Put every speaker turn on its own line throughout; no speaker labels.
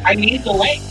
I need the link.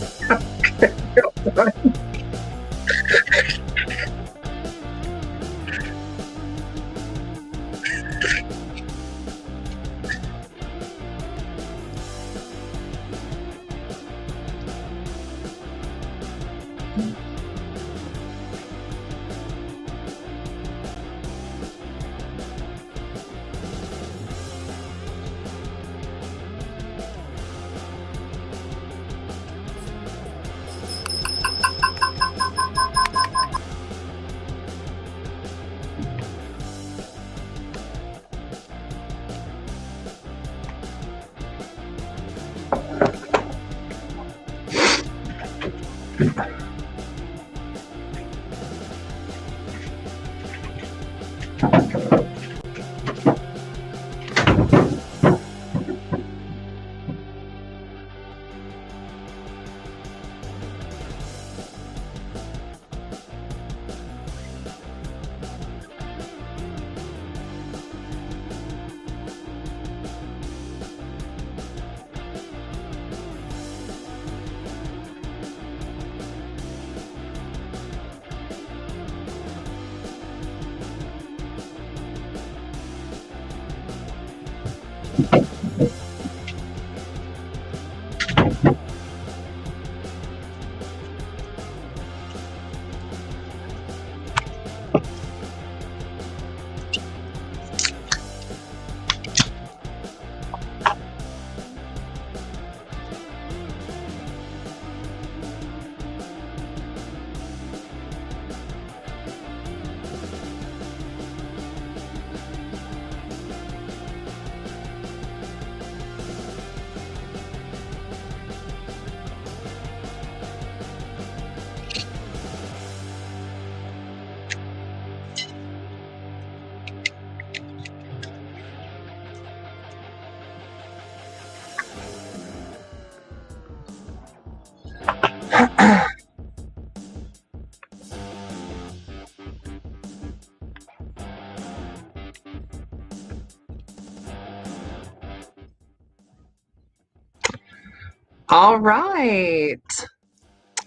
All right.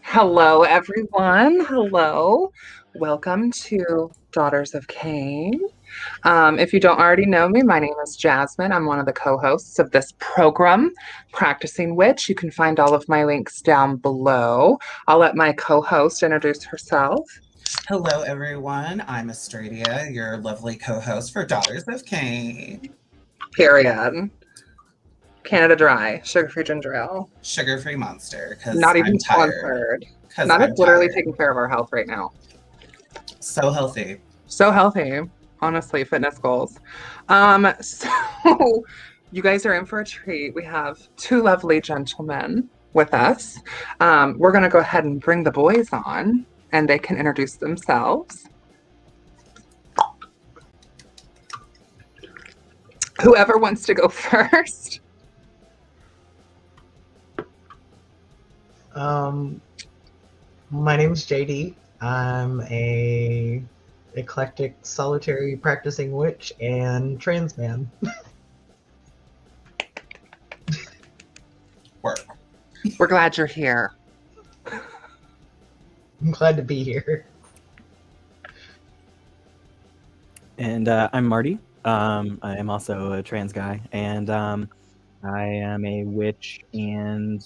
Hello, everyone. Hello. Welcome to Daughters of Qayin. If you don't already know me, my name is Jasmine. I'm one of the co-hosts of this program, Practicing Witch. You can find all of my links down below. I'll let my co-host introduce herself.
Hello, everyone. I'm Estradia, your lovely co-host for Daughters of Qayin.
Period. Canada Dry, sugar-free ginger ale.
Sugar-free monster, because
Not
I'm
even
tired.
sponsored.
Because
Not
I'm
literally
tired.
taking care of our health right now.
So healthy.
So healthy, honestly, fitness goals. So you guys are in for a treat. We have two lovely gentlemen with us. We're going to go ahead and bring the boys on and they can introduce themselves. Whoever wants to go first.
My name's JD. I'm a eclectic solitary practicing witch and trans man.
Work.
We're glad you're here.
I'm glad to be here.
And I'm Marty. I am also a trans guy, and I am a witch and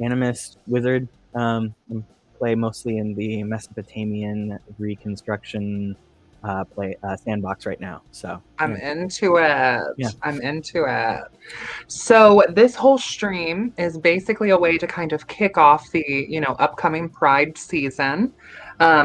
animist wizard. I play mostly in the Mesopotamian Reconstruction sandbox right now. So
I'm into it.
Yeah.
I'm into it. So this whole stream is basically a way to kind of kick off the, upcoming Pride season,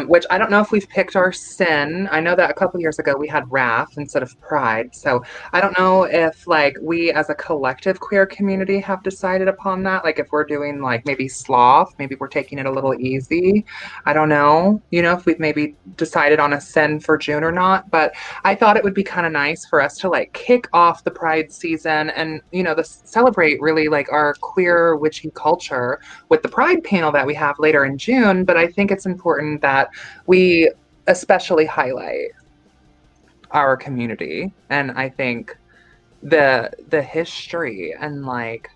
which I don't know if we've picked our sin. I know that a couple years ago we had Wrath instead of Pride. So I don't know if like we as a collective queer community have decided upon that. Like if we're doing like maybe Sloth, maybe we're taking it a little easy. I don't know, if we've maybe decided on a sin for June or not. But I thought it would be kind of nice for us to like kick off the Pride season and, celebrate really like our queer witchy culture with the Pride panel that we have later in June. But I think it's important that we especially highlight our community. And I think the history and like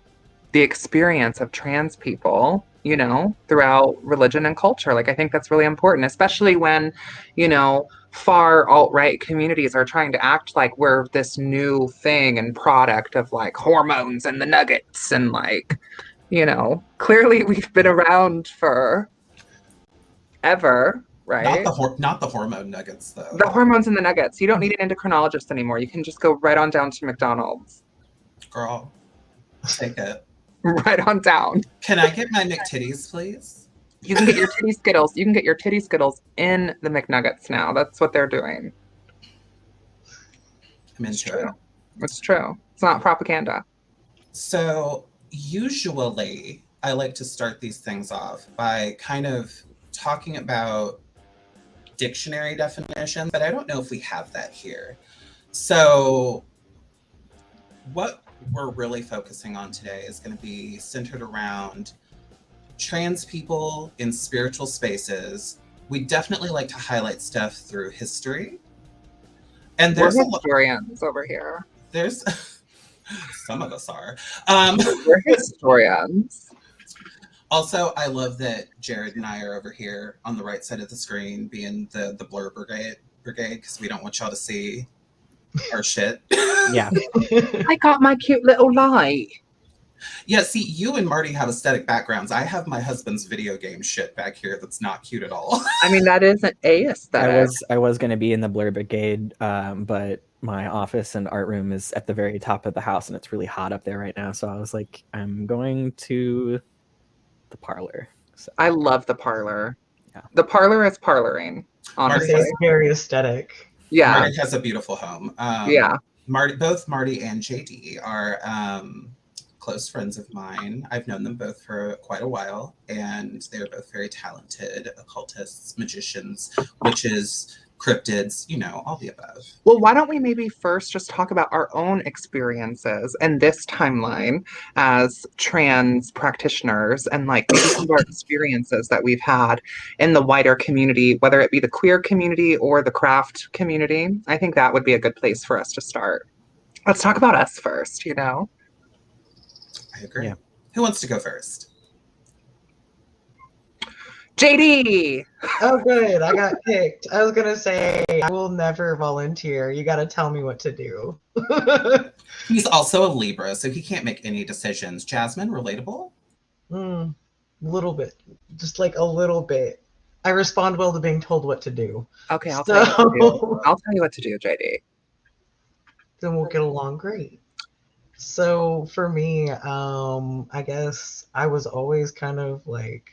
the experience of trans people, you know, throughout religion and culture. Like, I think that's really important, especially when, you know, far alt-right communities are trying to act like we're this new thing and product of like hormones and the nuggets and like, you know, clearly we've been around for ever,
Not
right?
not the hormone nuggets though.
The hormones and the nuggets. You don't need an endocrinologist anymore. You can just go right on down to McDonald's.
Girl, take it.
Right on down.
Can I get my McTitties, please?
You can get your titty skittles. You can get your titty skittles in the McNuggets now. That's what they're doing.
I'm into it.
It's true. It's not propaganda.
So usually I like to start these things off by kind of talking about dictionary definitions, but I don't know if we have that here. So what we're really focusing on today is going to be centered around trans people in spiritual spaces. We definitely like to highlight stuff through history. And there's
We're historians over here.
There's some of us are.
We're historians.
Also, I love that Jared and I are over here on the right side of the screen being the blur brigade because we don't want y'all to see our shit.
Yeah.
I got my cute little light.
Yeah, see, you and Marty have aesthetic backgrounds. I have my husband's video game shit back here that's not cute at all.
I mean, that isn't a aesthetic.
I was going to be in the Blur Brigade, but my office and art room is at the very top of the house, and it's really hot up there right now. So I was like, I'm going to the parlor. So.
I love the parlor.
Yeah.
The parlor is parloring, honestly.
It's very aesthetic.
Yeah.
Marty has a beautiful home.
Yeah.
Both Marty and JD are close friends of mine. I've known them both for quite a while, and they're both very talented occultists, magicians, witches, cryptids, you know, all the above.
Well, why don't we maybe first just talk about our own experiences and this timeline as trans practitioners and like maybe some of our experiences that we've had in the wider community, whether it be the queer community or the craft community. I think that would be a good place for us to start. Let's talk about us first, you know?
I agree.
Yeah.
Who wants to go first?
JD!
Oh, good. I got picked. I was going to say, I will never volunteer. You got to tell me what to do.
He's also a Libra, so he can't make any decisions. Jasmine, relatable?
A little bit. Just like a little bit. I respond well to being told what to do.
Okay, I'll tell you what to do. I'll tell you what to do, JD.
Then we'll get along great. So for me, I guess I was always kind of like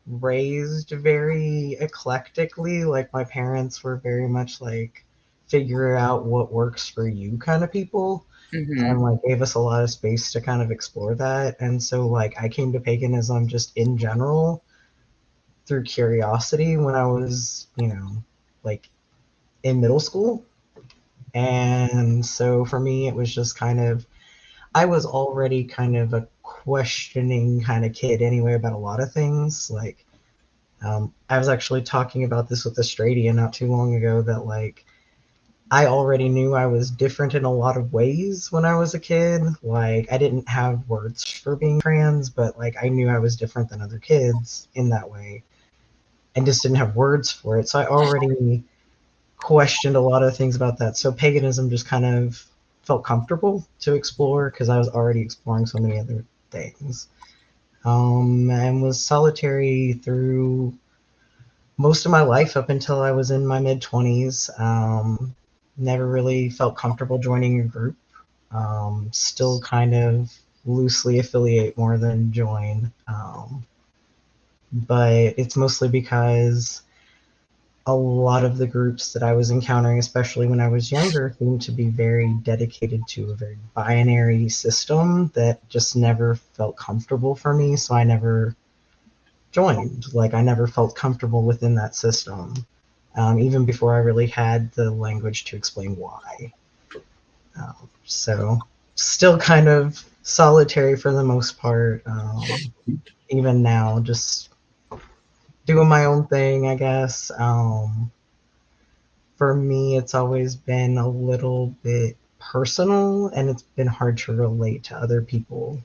raised very eclectically. Like my parents were very much like figure out what works for you kind of people.
Mm-hmm.
And like gave us a lot of space to kind of explore that. And so like I came to paganism just in general through curiosity when I was, you know, like in middle school. And so for me, it was just kind of, I was already kind of a questioning kind of kid anyway about a lot of things. Like, I was actually talking about this with Australia not too long ago that like, I already knew I was different in a lot of ways when I was a kid. Like, I didn't have words for being trans, but like, I knew I was different than other kids in that way and just didn't have words for it. So I already questioned a lot of things about that. So paganism just kind of felt comfortable to explore because I was already exploring so many other things. And was solitary through most of my life up until I was in my mid-20s. Never really felt comfortable joining a group. Still kind of loosely affiliate more than join. But it's mostly because a lot of the groups that I was encountering, especially when I was younger, seemed to be very dedicated to a very binary system that just never felt comfortable for me. So I never joined. Like I never felt comfortable within that system, even before I really had the language to explain why. So still kind of solitary for the most part. Even now, just doing my own thing, I guess. For me, it's always been a little bit personal, and it's been hard to relate to other people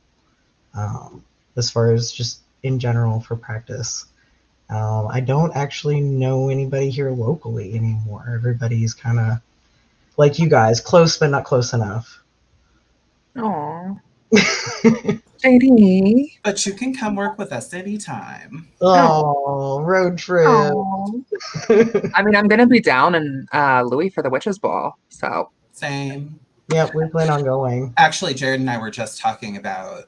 as far as just in general for practice. I don't actually know anybody here locally anymore. Everybody's kind of like you guys, close but not close enough.
Aw. JD.
But you can come work with us anytime.
Oh, road trip.
Aw. I mean, I'm gonna be down in Louis for the Witches Ball, so
Same.
Yep, we plan on going.
Actually, Jared and I were just talking about,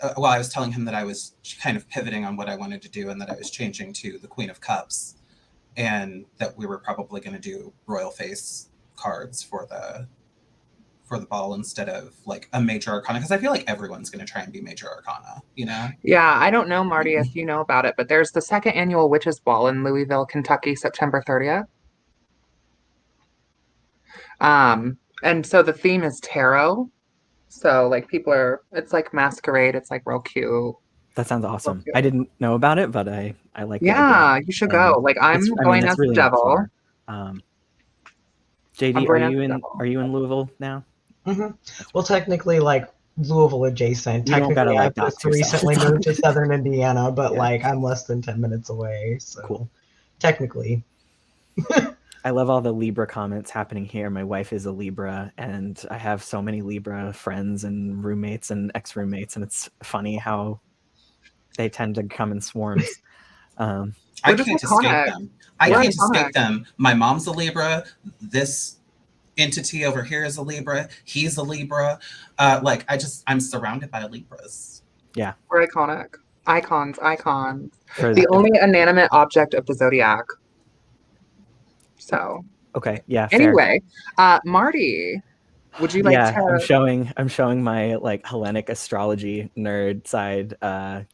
I was telling him that I was kind of pivoting on what I wanted to do and that I was changing to the Queen of Cups and that we were probably going to do royal face cards for the ball instead of like a major arcana, because I feel like everyone's going to try and be major arcana, you know?
yeah, I don't know, Marty, if you know about it, but there's the second annual Witches Ball in Louisville, Kentucky, September 30th. And so the theme is tarot. So like it's like masquerade, it's like real cute.
That sounds awesome.
cute.
I didn't know about it, but I like the idea.
Yeah, you should go. Like I'm going as the
not
devil.
far.
I'm
JD,
going as the devil.
are you in Louisville now?
Mm-hmm. Well, technically, like Louisville adjacent.
You don't
Technically,
gotta, like,
I
dox
just
yourself.
recently moved to Southern Indiana, but
Yeah.
like I'm less than 10 minutes away. So
Cool.
technically.
I love all the Libra comments happening here. My wife is a Libra, and I have so many Libra friends and roommates and ex-roommates, and it's funny how they tend to come in swarms.
I
We're just
can't escape
iconic.
them. I
We're
can't
iconic.
escape them. My mom's a Libra. This entity over here is a Libra. He's a Libra. I'm surrounded by Libras.
Yeah.
We're iconic. Icons.
For
The only inanimate object of the zodiac. So
okay, yeah. Fair.
anyway, Marty, would you like to
I'm showing my like Hellenic astrology nerd side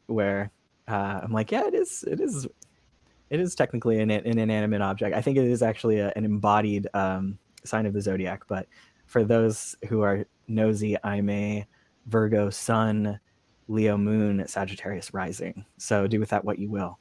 where I'm like, yeah, it is technically an inanimate object. I think it is actually an embodied sign of the zodiac, but for those who are nosy, I'm a Virgo sun, Leo moon, Sagittarius rising. So do with that what you will.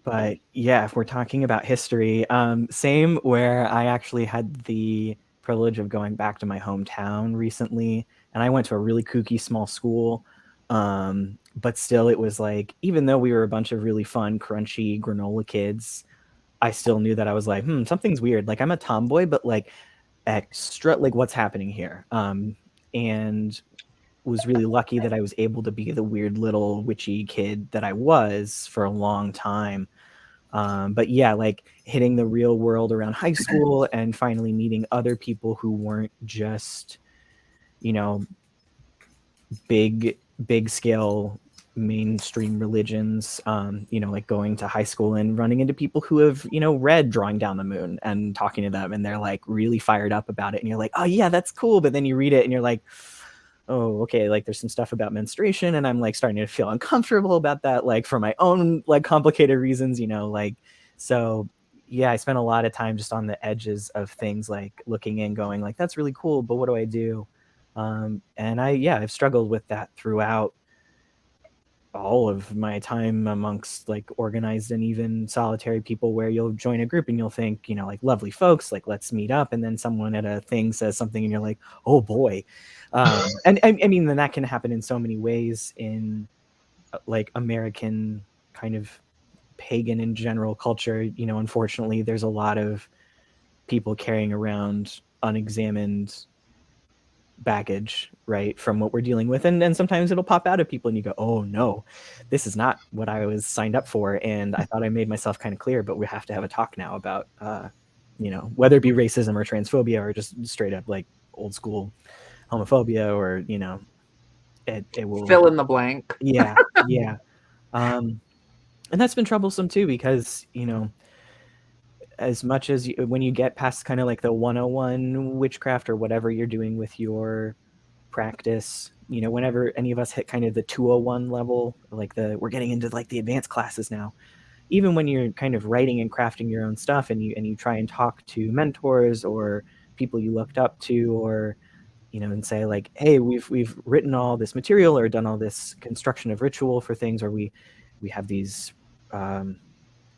But yeah, if we're talking about history, same where I actually had the privilege of going back to my hometown recently, and I went to a really kooky small school. But still, it was like, even though we were a bunch of really fun, crunchy granola kids, I still knew that I was like, something's weird. Like I'm a tomboy, but like extra, like what's happening here? And was really lucky that I was able to be the weird little witchy kid that I was for a long time. But yeah, like hitting the real world around high school and finally meeting other people who weren't just, big scale mainstream religions, like going to high school and running into people who have, read Drawing Down the Moon and talking to them and they're like really fired up about it. And you're like, oh yeah, that's cool. But then you read it and you're like, oh, okay, like there's some stuff about menstruation and I'm like starting to feel uncomfortable about that, like for my own like complicated reasons, so yeah, I spent a lot of time just on the edges of things, like looking in, going like, that's really cool, but what do I do? And I've struggled with that throughout all of my time amongst like organized and even solitary people, where you'll join a group and you'll think, like lovely folks, like let's meet up, and then someone at a thing says something and you're like, oh boy. And I mean, then that can happen in so many ways in like American kind of pagan in general culture. Unfortunately, there's a lot of people carrying around unexamined baggage, right, from what we're dealing with, and sometimes it'll pop out of people and you go, oh no, this is not what I was signed up for, and I thought I made myself kind of clear, but we have to have a talk now about whether it be racism or transphobia or just straight up like old school homophobia, or it will
fill in the blank.
yeah and that's been troublesome too, because as much as when you get past kind of like the 101 witchcraft or whatever you're doing with your practice, whenever any of us hit kind of the 201 level, like we're getting into like the advanced classes now, even when you're kind of writing and crafting your own stuff and you try and talk to mentors or people you looked up to, or and say like, hey, we've written all this material or done all this construction of ritual for things, or we have these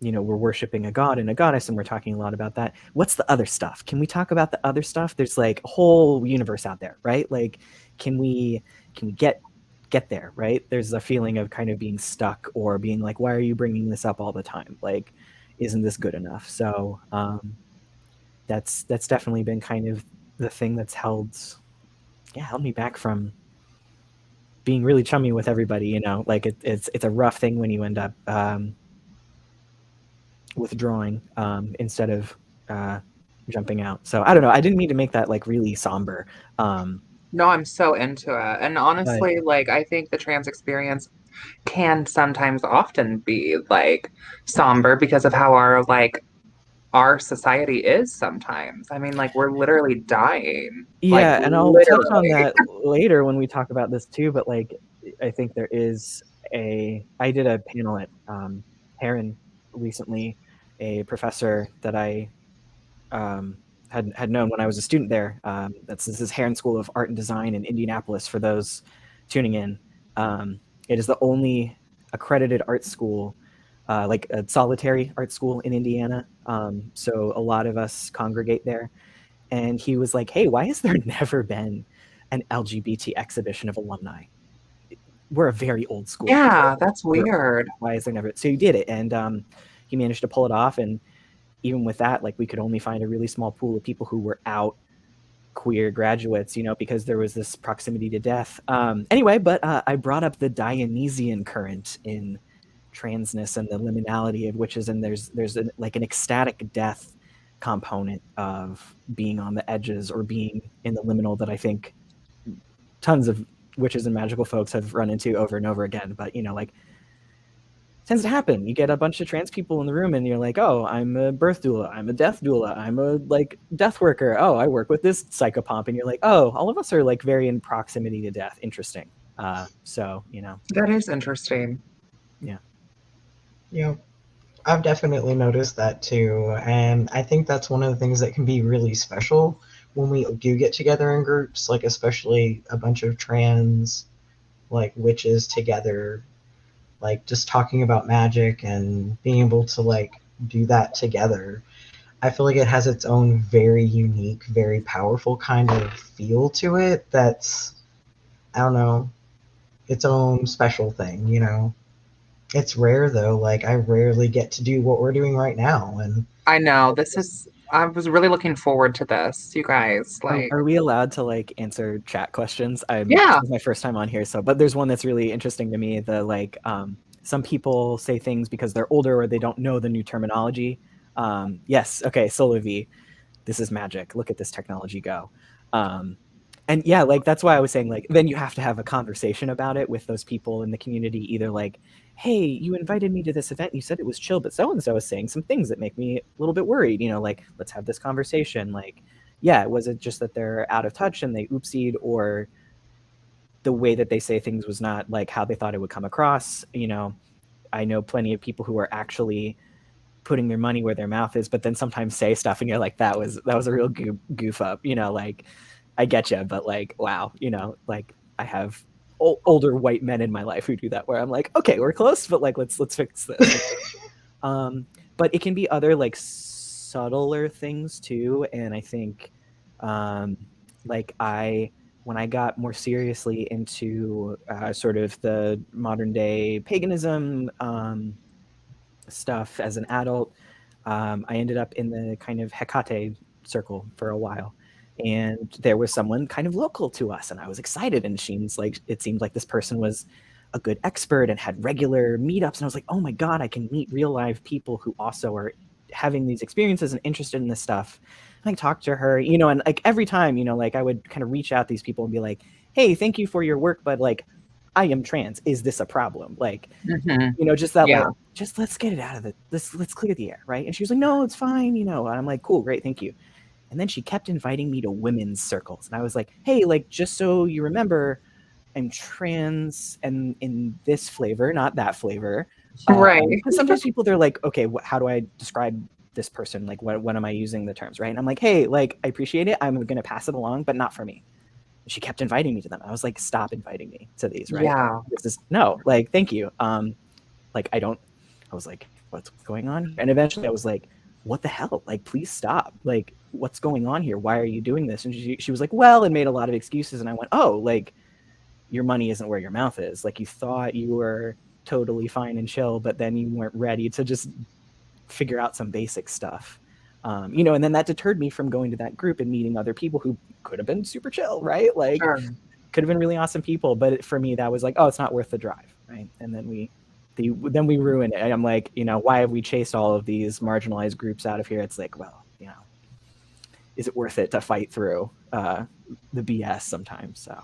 we're worshiping a god and a goddess and we're talking a lot about that. What's the other stuff? Can we talk about the other stuff? There's like a whole universe out there, right? Like, can we get there, right? There's a feeling of kind of being stuck or being like, why are you bringing this up all the time? Like, isn't this good enough? So that's definitely been kind of the thing that's held me back from being really chummy with everybody, you know. Like it's a rough thing when you end up withdrawing instead of jumping out. So I don't know. I didn't mean to make that like really somber.
No, I'm so into it. And honestly, like I think the trans experience can sometimes often be like somber because of how our society is sometimes. I mean, like we're literally dying.
Yeah,
Like
and I'll touch on
literally.
that later when we talk about this too. But like, I think there is I did a panel at Heron recently, a professor that I had known when I was a student there. This is Heron School of Art and Design in Indianapolis. For those tuning in, it is the only accredited art school, like a solitary art school in Indiana. So a lot of us congregate there. And he was like, hey, why has there never been an LGBT exhibition of alumni? We're a very old school.
Yeah, that's weird.
Why is there never? So he did it. And he managed to pull it off. And even with that, like we could only find a really small pool of people who were out queer graduates, you know, because there was this proximity to death. Anyway, but I brought up the Dionysian current in transness and the liminality of witches. And there's like an ecstatic death component of being on the edges or being in the liminal that I think tons of witches and magical folks have run into over and over again. But you know, like tends to happen. You get a bunch of trans people in the room and you're like, oh, I'm a birth doula, I'm a death doula, I'm a like death worker, oh, I work with this psychopomp, and you're like, oh, all of us are like very in proximity to death. Interesting. So you know,
that is interesting.
Yeah, I've definitely noticed that too, and I think that's one of the things that can be really special when we do get together in groups, like especially a bunch of trans like witches together, like just talking about magic and being able to like do that together. I feel like it has its own very unique, very powerful kind of feel to it that's, I don't know, its own special thing, you know. It's rare though. Like I rarely get to do what we're doing right now, and
I know. I was really looking forward to this, you guys. Like,
are we allowed to like answer chat questions?
Yeah.
This is my first time on here, so but there's one that's really interesting to me. The like some people say things because they're older or they don't know the new terminology. Yes, okay, Solo V, this is magic. Look at this technology go. And yeah, like that's why I was saying like then you have to have a conversation about it with those people in the community, either like, hey, you invited me to this event, you said it was chill, but so and so is saying some things that make me a little bit worried, you know, like let's have this conversation. Like, yeah, was it just that they're out of touch and they oopsied, or the way that they say things was not like how they thought it would come across? You know, I know plenty of people who are actually putting their money where their mouth is, but then sometimes say stuff and you're like, that was a real goof up, you know, like I get you, but like, wow, you know, like I have older white men in my life who do that, where I'm like, okay, we're close, but like, let's fix this. But it can be other like subtler things too. And I think like when I got more seriously into sort of the modern day paganism stuff as an adult, I ended up in the kind of Hecate circle for a while. And there was someone kind of local to us, and I was excited. And it seemed like this person was a good expert and had regular meetups. And I was like, oh my God, I can meet real live people who also are having these experiences and interested in this stuff. And I talked to her, you know, and like every time, you know, like I would kind of reach out to these people and be like, hey, thank you for your work, but like, I am trans. Is this a problem? Like, you know, just that, like, just let's get it out of let's clear the air, right? And she was like, no, it's fine, you know. And I'm like, cool, great, thank you. And then she kept inviting me to women's circles. And I was like, hey, like, just so you remember, I'm trans and in this flavor, not that flavor.
Right.
Because sometimes people, they're like, okay, how do I describe this person? Like, what am I using the terms, right? And I'm like, hey, like, I appreciate it. I'm going to pass it along, but not for me. And she kept inviting me to them. I was like, stop inviting me to these, right?
Yeah.
No, like, thank you. Like, I was like, what's going on? And eventually I was like, what the hell? Like, please stop. Like, what's going on here? Why are you doing this? And she was like, well, and made a lot of excuses. And I went, oh, like, your money isn't where your mouth is. Like, you thought you were totally fine and chill, but then you weren't ready to just figure out some basic stuff. You know, and then that deterred me from going to that group and meeting other people who could have been super chill, right? Like,
Sure.
could have been really awesome people. But for me, that was like, oh, it's not worth the drive, right? And then we ruin it. And I'm like, you know, why have we chased all of these marginalized groups out of here? It's like, well, you know, is it worth it to fight through the BS sometimes? So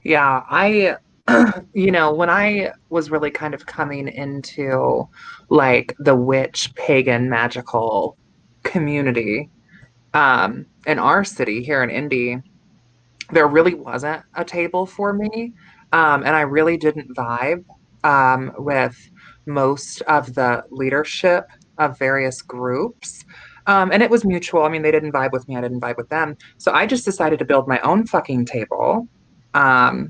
Yeah, I, you know, when I was really kind of coming into like the witch, pagan, magical community in our city here in Indy, there really wasn't a table for me. And I really didn't vibe with most of the leadership of various groups. And it was mutual. I mean, they didn't vibe with me, I didn't vibe with them. So I just decided to build my own fucking table,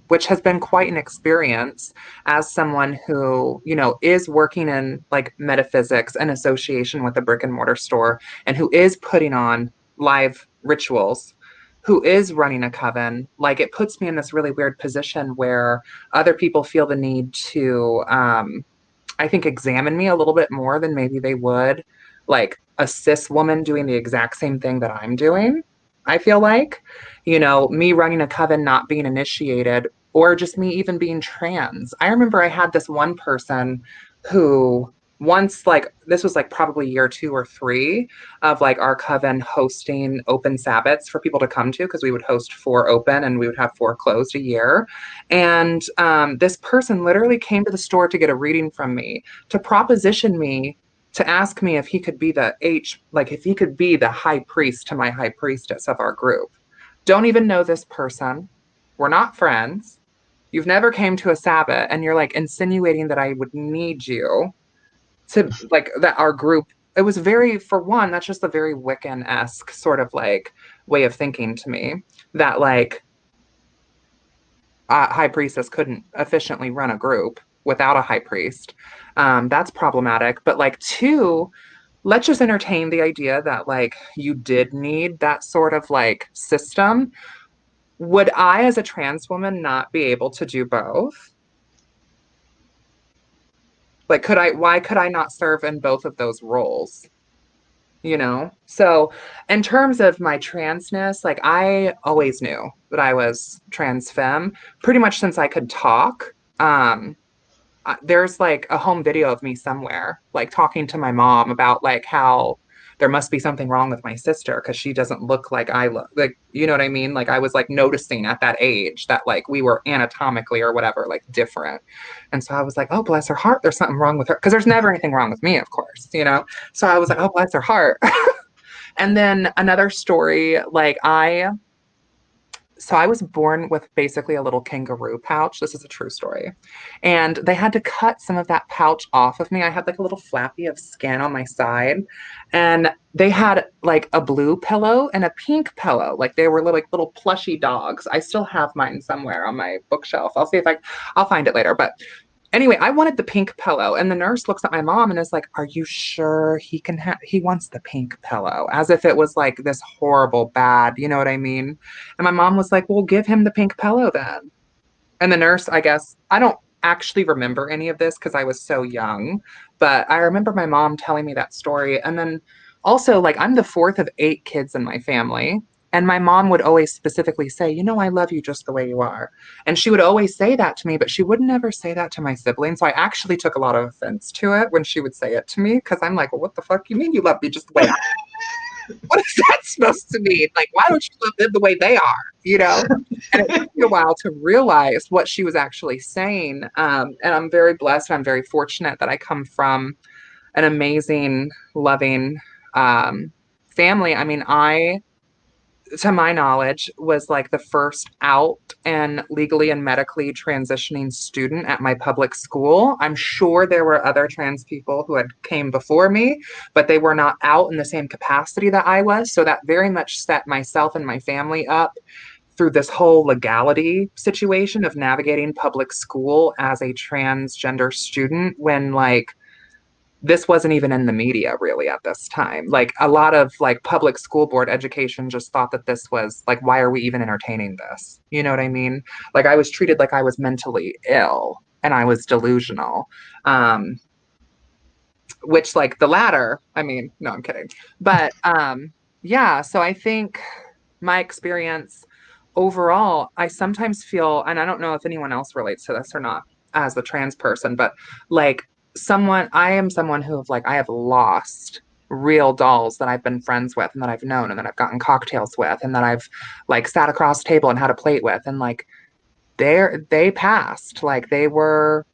which has been quite an experience as someone who, you know, is working in like metaphysics and association with a brick and mortar store and who is putting on live rituals, who is running a coven. Like, it puts me in this really weird position where other people feel the need to, I think, examine me a little bit more than maybe they would like a cis woman doing the exact same thing that I'm doing. I feel like, you know, me running a coven, not being initiated, or just me even being trans. I remember I had this one person who once, like, this was like probably year 2 or 3 of like our coven hosting open Sabbats for people to come to, because we would host 4 open and we would have 4 closed a year. And this person literally came to the store to get a reading from me, to proposition me, to ask me if he could be if he could be the high priest to my high priestess of our group. Don't even know this person. We're not friends. You've never came to a Sabbat, and you're like insinuating that I would need you to, like, that our group. It was very, for one, that's just a very Wiccan-esque sort of like way of thinking to me, that like high priestess couldn't efficiently run a group without a high priest. That's problematic. But like, 2, let's just entertain the idea that like you did need that sort of like system. Would I, as a trans woman, not be able to do both? Like, why could I not serve in both of those roles? You know? So, in terms of my transness, like, I always knew that I was trans femme pretty much since I could talk. There's like a home video of me somewhere, like talking to my mom about like how there must be something wrong with my sister because she doesn't look like I look. Like, you know what I mean? Like, I was like noticing at that age that like we were anatomically or whatever, like different. And so I was like, oh, bless her heart, there's something wrong with her. Because there's never anything wrong with me, of course, you know? So I was like, oh, bless her heart. And then another story, like, I was born with basically a little kangaroo pouch. This is a true story. And they had to cut some of that pouch off of me. I had like a little flappy of skin on my side. And they had like a blue pillow and a pink pillow. Like, they were little plushy dogs. I still have mine somewhere on my bookshelf. I'll see if I'll find it later. But anyway, I wanted the pink pillow, and the nurse looks at my mom and is like, "Are you sure he wants the pink pillow?" As if it was like this horrible bad, you know what I mean? And my mom was like, "Well, give him the pink pillow then." And the nurse, I guess, I don't actually remember any of this because I was so young, but I remember my mom telling me that story. And then also, like, I'm the 4th of 8 kids in my family. And my mom would always specifically say, you know, I love you just the way you are. And she would always say that to me, but she would never say that to my siblings. So I actually took a lot of offense to it when she would say it to me, because I'm like, well, what the fuck you mean you love me just the way I am? What is that supposed to mean? Like, why don't you love them the way they are? You know? And it took me a while to realize what she was actually saying. And I'm very blessed. I'm very fortunate that I come from an amazing, loving family. I mean, to my knowledge, was like the first out and legally and medically transitioning student at my public school. I'm sure there were other trans people who had came before me, but they were not out in the same capacity that I was. So that very much set myself and my family up through this whole legality situation of navigating public school as a transgender student, when like this wasn't even in the media really at this time. Like a lot of like public school board education just thought that this was like, why are we even entertaining this? You know what I mean? Like I was treated like I was mentally ill and I was delusional. Um, which like the latter, I mean, no, I'm kidding. But yeah, so I think my experience overall, I sometimes feel, and I don't know if anyone else relates to this or not as a trans person, but like I am someone who have like, I have lost real dolls that I've been friends with and that I've known and that I've gotten cocktails with and that I've like sat across the table and had a plate with. And like, they passed, like they were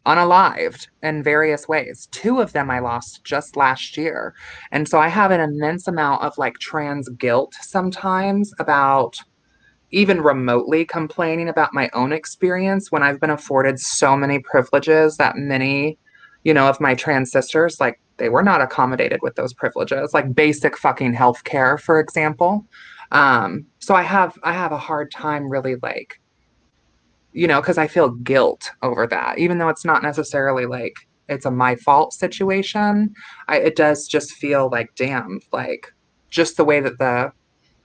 unalived in various ways. Two of them I lost just last year. And so I have an immense amount of like trans guilt sometimes about even remotely complaining about my own experience when I've been afforded so many privileges that many, of my trans sisters, like they were not accommodated with those privileges, like basic fucking health care, for example. So I have a hard time really like because I feel guilt over that, even though it's not necessarily like it's a my fault situation. It does just feel like, damn, like just the way that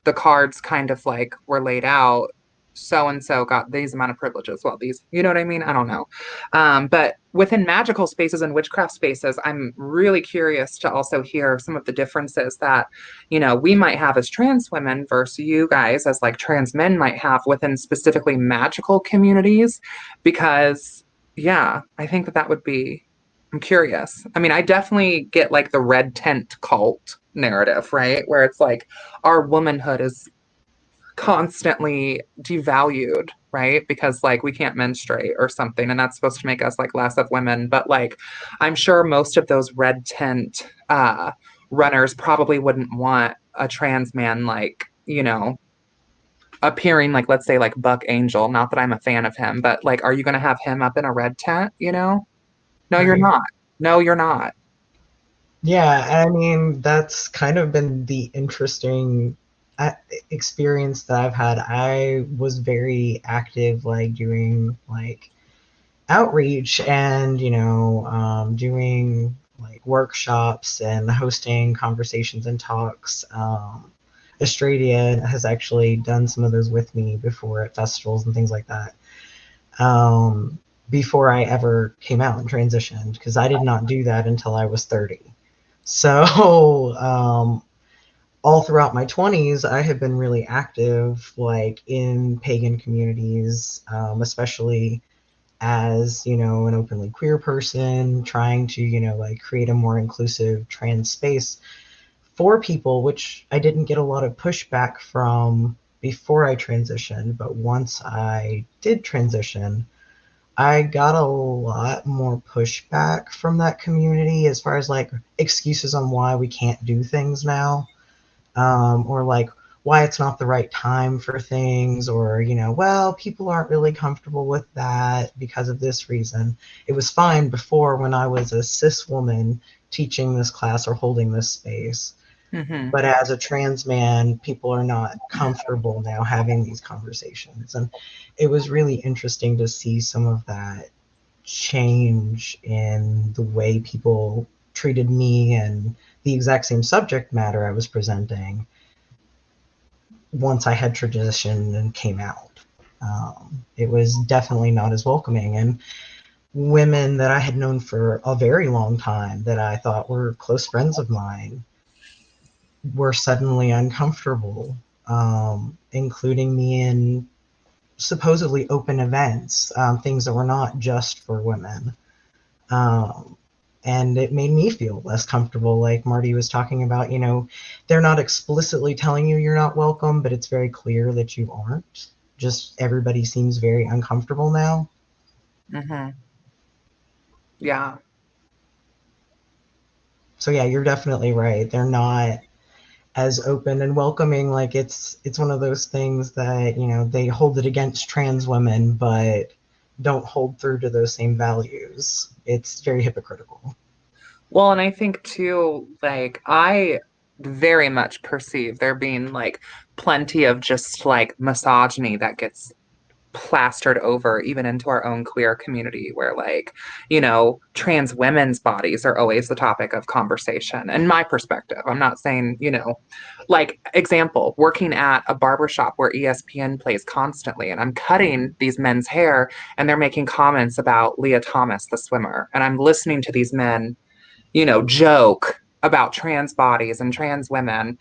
the cards kind of like were laid out. So and so got these amount of privileges. Well, these, you know what I mean? I don't know. But within magical spaces and witchcraft spaces, I'm really curious to also hear some of the differences that, we might have as trans women versus you guys as like trans men might have within specifically magical communities. Because, yeah, I think that would be, I'm curious. I mean, I definitely get like the red tent cult narrative, right? Where it's like our womanhood is constantly devalued, right? Because like we can't menstruate or something, and that's supposed to make us like less of women. But like I'm sure most of those red tent runners probably wouldn't want a trans man like, appearing like, let's say like Buck Angel. Not that I'm a fan of him, but like, are you gonna have him up in a red tent, No, you're
Right.
not. No, you're not.
Yeah, I mean, that's kind of been the interesting uh, experience that I've had. I was very active, like doing like outreach and, doing like workshops and hosting conversations and talks. Australia has actually done some of those with me before at festivals and things like that. Before I ever came out and transitioned, because I did not do that until I was 30. So, all throughout my 20s, I have been really active, like in pagan communities, especially as, an openly queer person, trying to, like create a more inclusive trans space for people, which I didn't get a lot of pushback from before I transitioned. But once I did transition, I got a lot more pushback from that community as far as like excuses on why we can't do things now, or like why it's not the right time for things, or, well, people aren't really comfortable with that because of this reason. It was fine before when I was a cis woman teaching this class or holding this space.
Mm-hmm.
But as a trans man, people are not comfortable now having these conversations. And it was really interesting to see some of that change in the way people treated me and the exact same subject matter I was presenting once I had transitioned and came out. It was definitely not as welcoming. And women that I had known for a very long time that I thought were close friends of mine were suddenly uncomfortable, including me in supposedly open events, things that were not just for women. And it made me feel less comfortable. Like Marty was talking about, they're not explicitly telling you you're not welcome, but it's very clear that you aren't. Just everybody seems very uncomfortable now.
Mm-hmm. Yeah.
So yeah, you're definitely right. They're not as open and welcoming. Like it's one of those things that, they hold it against trans women, but don't hold through to those same values. It's very hypocritical.
Well, and I think too, like, I very much perceive there being like plenty of just like misogyny that gets plastered over even into our own queer community where like, you know, trans women's bodies are always the topic of conversation. And my perspective, I'm not saying, you know, like example, working at a barbershop where ESPN plays constantly and I'm cutting these men's hair and they're making comments about Leah Thomas, the swimmer. And I'm listening to these men, you know, joke about trans bodies and trans women,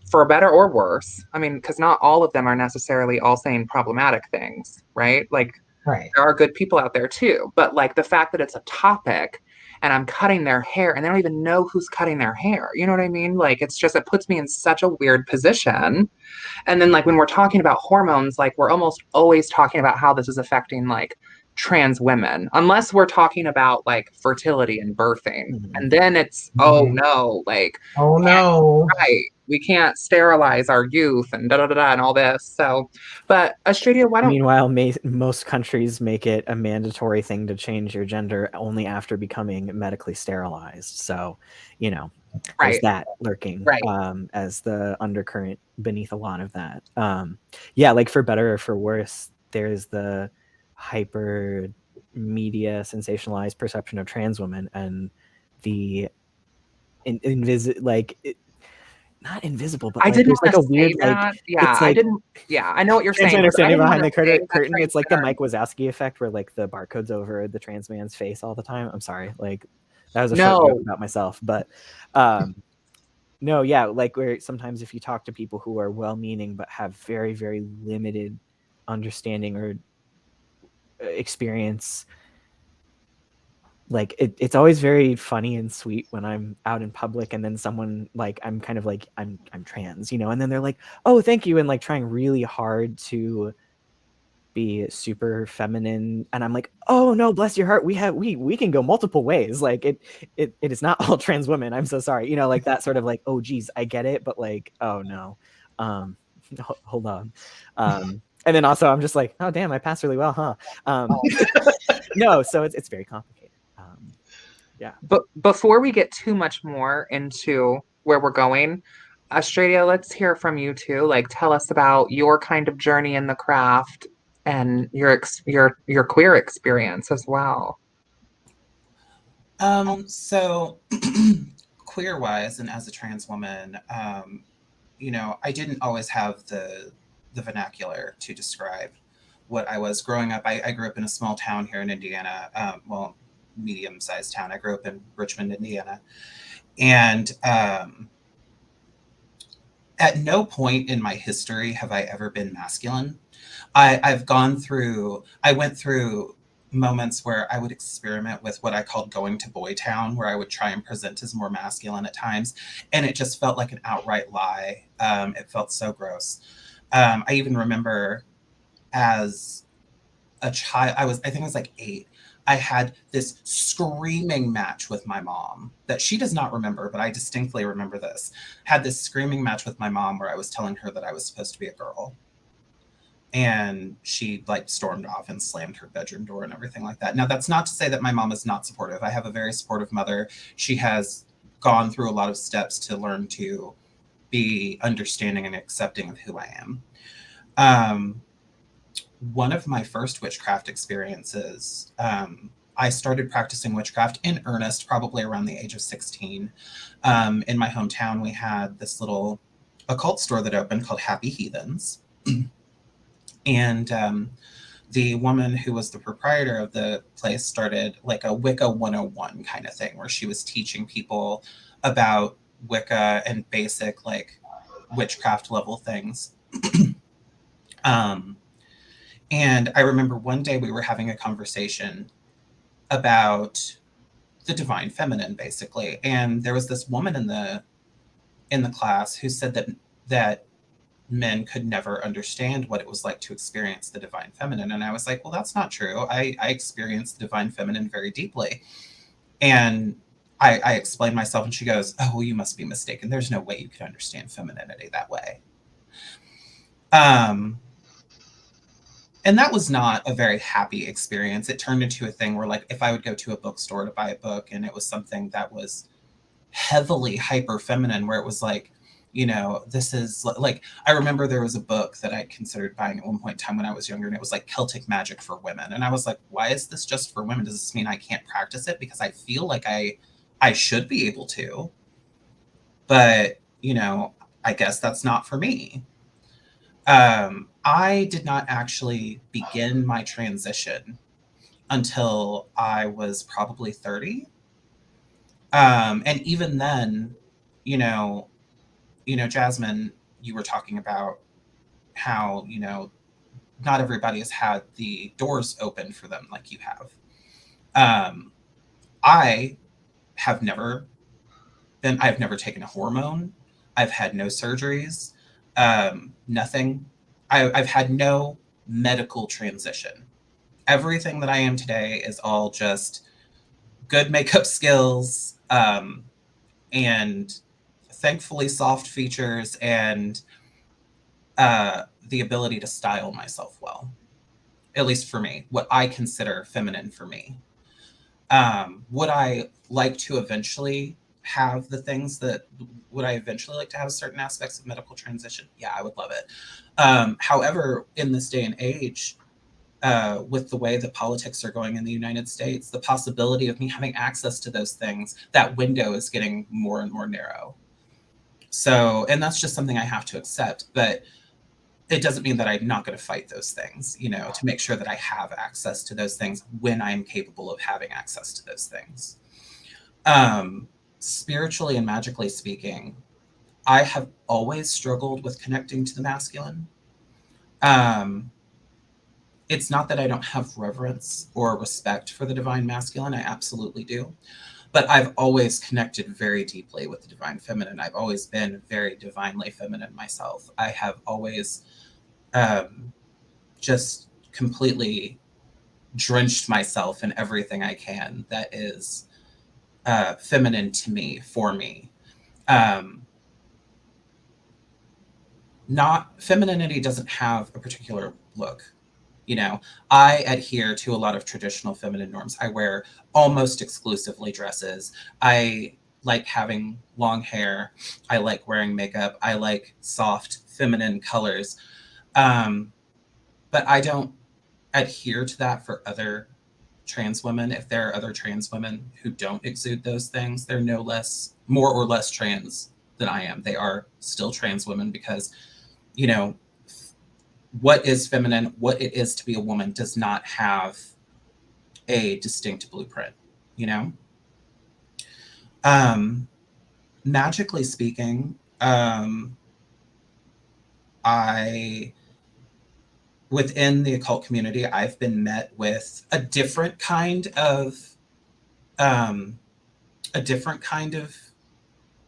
for better or worse. I mean, because not all of them are necessarily all saying problematic things, right? Like,
Right.
there are good people out there too. But like the fact that it's a topic and I'm cutting their hair and they don't even know who's cutting their hair. You know what I mean? Like, it's just, it puts me in such a weird position. And then like when we're talking about hormones, like we're almost always talking about how this is affecting like trans women, unless we're talking about like fertility and birthing.
Mhm.
And then it's, oh
Mhm.
no, like,
Oh no.
right, we can't sterilize our youth and da da da da and all this. So, but Australia, why don't
Meanwhile, most countries make it a mandatory thing to change your gender only after becoming medically sterilized. So, you know, there's
right,
that lurking
right.
as the undercurrent beneath a lot of that. Yeah, like for better or for worse, there's the hyper media sensationalized perception of trans women and the not invisible, but
I
like
didn't
there's like
want
a
to
weird
say
like
that. Yeah,
it's
I
like
didn't. Yeah, I know what you're
trans
saying.
men are
But I
standing
didn't want
behind
to
the
say that
curtain.
trans
It's like the
men
Mike Wazowski effect where like the barcode's over the trans man's face all the time. I'm sorry, like that was a short joke
no,
about myself, but no, yeah, like where sometimes if you talk to people who are well-meaning but have very, very limited understanding or experience, like it's always very funny and sweet when I'm out in public and then someone like I'm kind of like I'm trans, you know, and then they're like, oh, thank you, and like trying really hard to be super feminine, and I'm like, oh no, bless your heart, we can go multiple ways, like it is not all trans women, I'm so sorry, you know, like that sort of like, oh geez, I get it, but like, oh no, um hold on, and then also I'm just like, oh damn, I passed really well, huh? No, so it's very complicated. Yeah.
but before we get too much more into where we're going, Australia, let's hear from you too. Like, tell us about your kind of journey in the craft and your queer experience as well.
So queer wise and as a trans woman, you know, I didn't always have the vernacular to describe what I was growing up. I grew up in a small town here in Indiana, well, medium-sized town. I grew up in Richmond, Indiana, and at no point in my history have I ever been masculine. I went through moments where I would experiment with what I called going to boy town, where I would try and present as more masculine at times. And it just felt like an outright lie. It felt so gross. I even remember as a child, I think I was like 8. I had this screaming match with my mom that she does not remember, but I distinctly remember this. Had this screaming match with my mom where I was telling her that I was supposed to be a girl. And she like stormed off and slammed her bedroom door and everything like that. Now, that's not to say that my mom is not supportive. I have a very supportive mother. She has gone through a lot of steps to learn to be understanding and accepting of who I am. One of my first witchcraft experiences, I started practicing witchcraft in earnest probably around the age of 16. In my hometown, we had this little occult store that opened called Happy Heathens. And the woman who was the proprietor of the place started like a Wicca 101 kind of thing, where she was teaching people about Wicca and basic like witchcraft level things. And I remember one day we were having a conversation about the divine feminine, basically. And there was this woman in the class who said that men could never understand what it was like to experience the divine feminine. And I was like, well, that's not true. I experienced the divine feminine very deeply. And I explained myself, and she goes, oh, well, you must be mistaken. There's no way you could understand femininity that way. And that was not a very happy experience. It turned into a thing where, like, if I would go to a bookstore to buy a book and it was something that was heavily hyper feminine, where it was like, this is like, I remember there was a book that I considered buying at one point in time when I was younger, and it was like Celtic magic for women. And I was like, why is this just for women? Does this mean I can't practice it? Because I feel like I should be able to, but I guess that's not for me. I did not actually begin my transition until I was probably 30. And even then, Jasmine, you were talking about how, not everybody has had the doors open for them like you have. I have never I've never taken a hormone. I've had no surgeries, nothing. I've had no medical transition. Everything that I am today is all just good makeup skills, and thankfully soft features, and the ability to style myself well, at least for me, what I consider feminine for me. Would I like to eventually have the things would I eventually like to have certain aspects of medical transition? Yeah, I would love it. However, in this day and age, with the way that politics are going in the United States, the possibility of me having access to those things, that window is getting more and more narrow. So, and that's just something I have to accept. But it doesn't mean that I'm not going to fight those things, to make sure that I have access to those things when I'm capable of having access to those things. Spiritually and magically speaking, I have always struggled with connecting to the masculine. It's not that I don't have reverence or respect for the divine masculine. I absolutely do. But I've always connected very deeply with the divine feminine. I've always been very divinely feminine myself. I have always just completely drenched myself in everything I can that is feminine to me, for me. Not femininity doesn't have a particular look. I adhere to a lot of traditional feminine norms. I wear almost exclusively dresses. I like having long hair. I like wearing makeup. I like soft feminine colors. But I don't adhere to that for other trans women. If there are other trans women who don't exude those things, they're no less, more or less trans than I am. They are still trans women because, what is feminine, what it is to be a woman does not have a distinct blueprint, Magically speaking, within the occult community, I've been met with a different kind of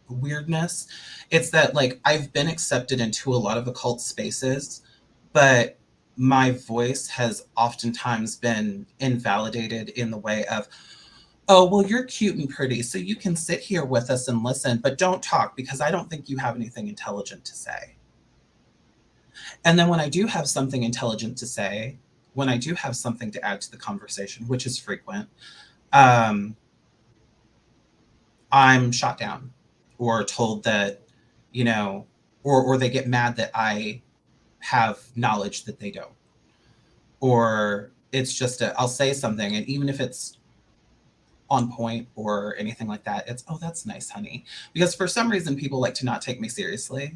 weirdness. It's that, like, I've been accepted into a lot of occult spaces, but my voice has oftentimes been invalidated in the way of, oh, well, you're cute and pretty, so you can sit here with us and listen, but don't talk because I don't think you have anything intelligent to say. And then when I do have something intelligent to say, when I do have something to add to the conversation, which is frequent, I'm shot down or told that, or they get mad that I have knowledge that they don't. Or it's just I'll say something, and even if it's on point or anything like that, it's, oh, that's nice, honey. Because for some reason, people like to not take me seriously.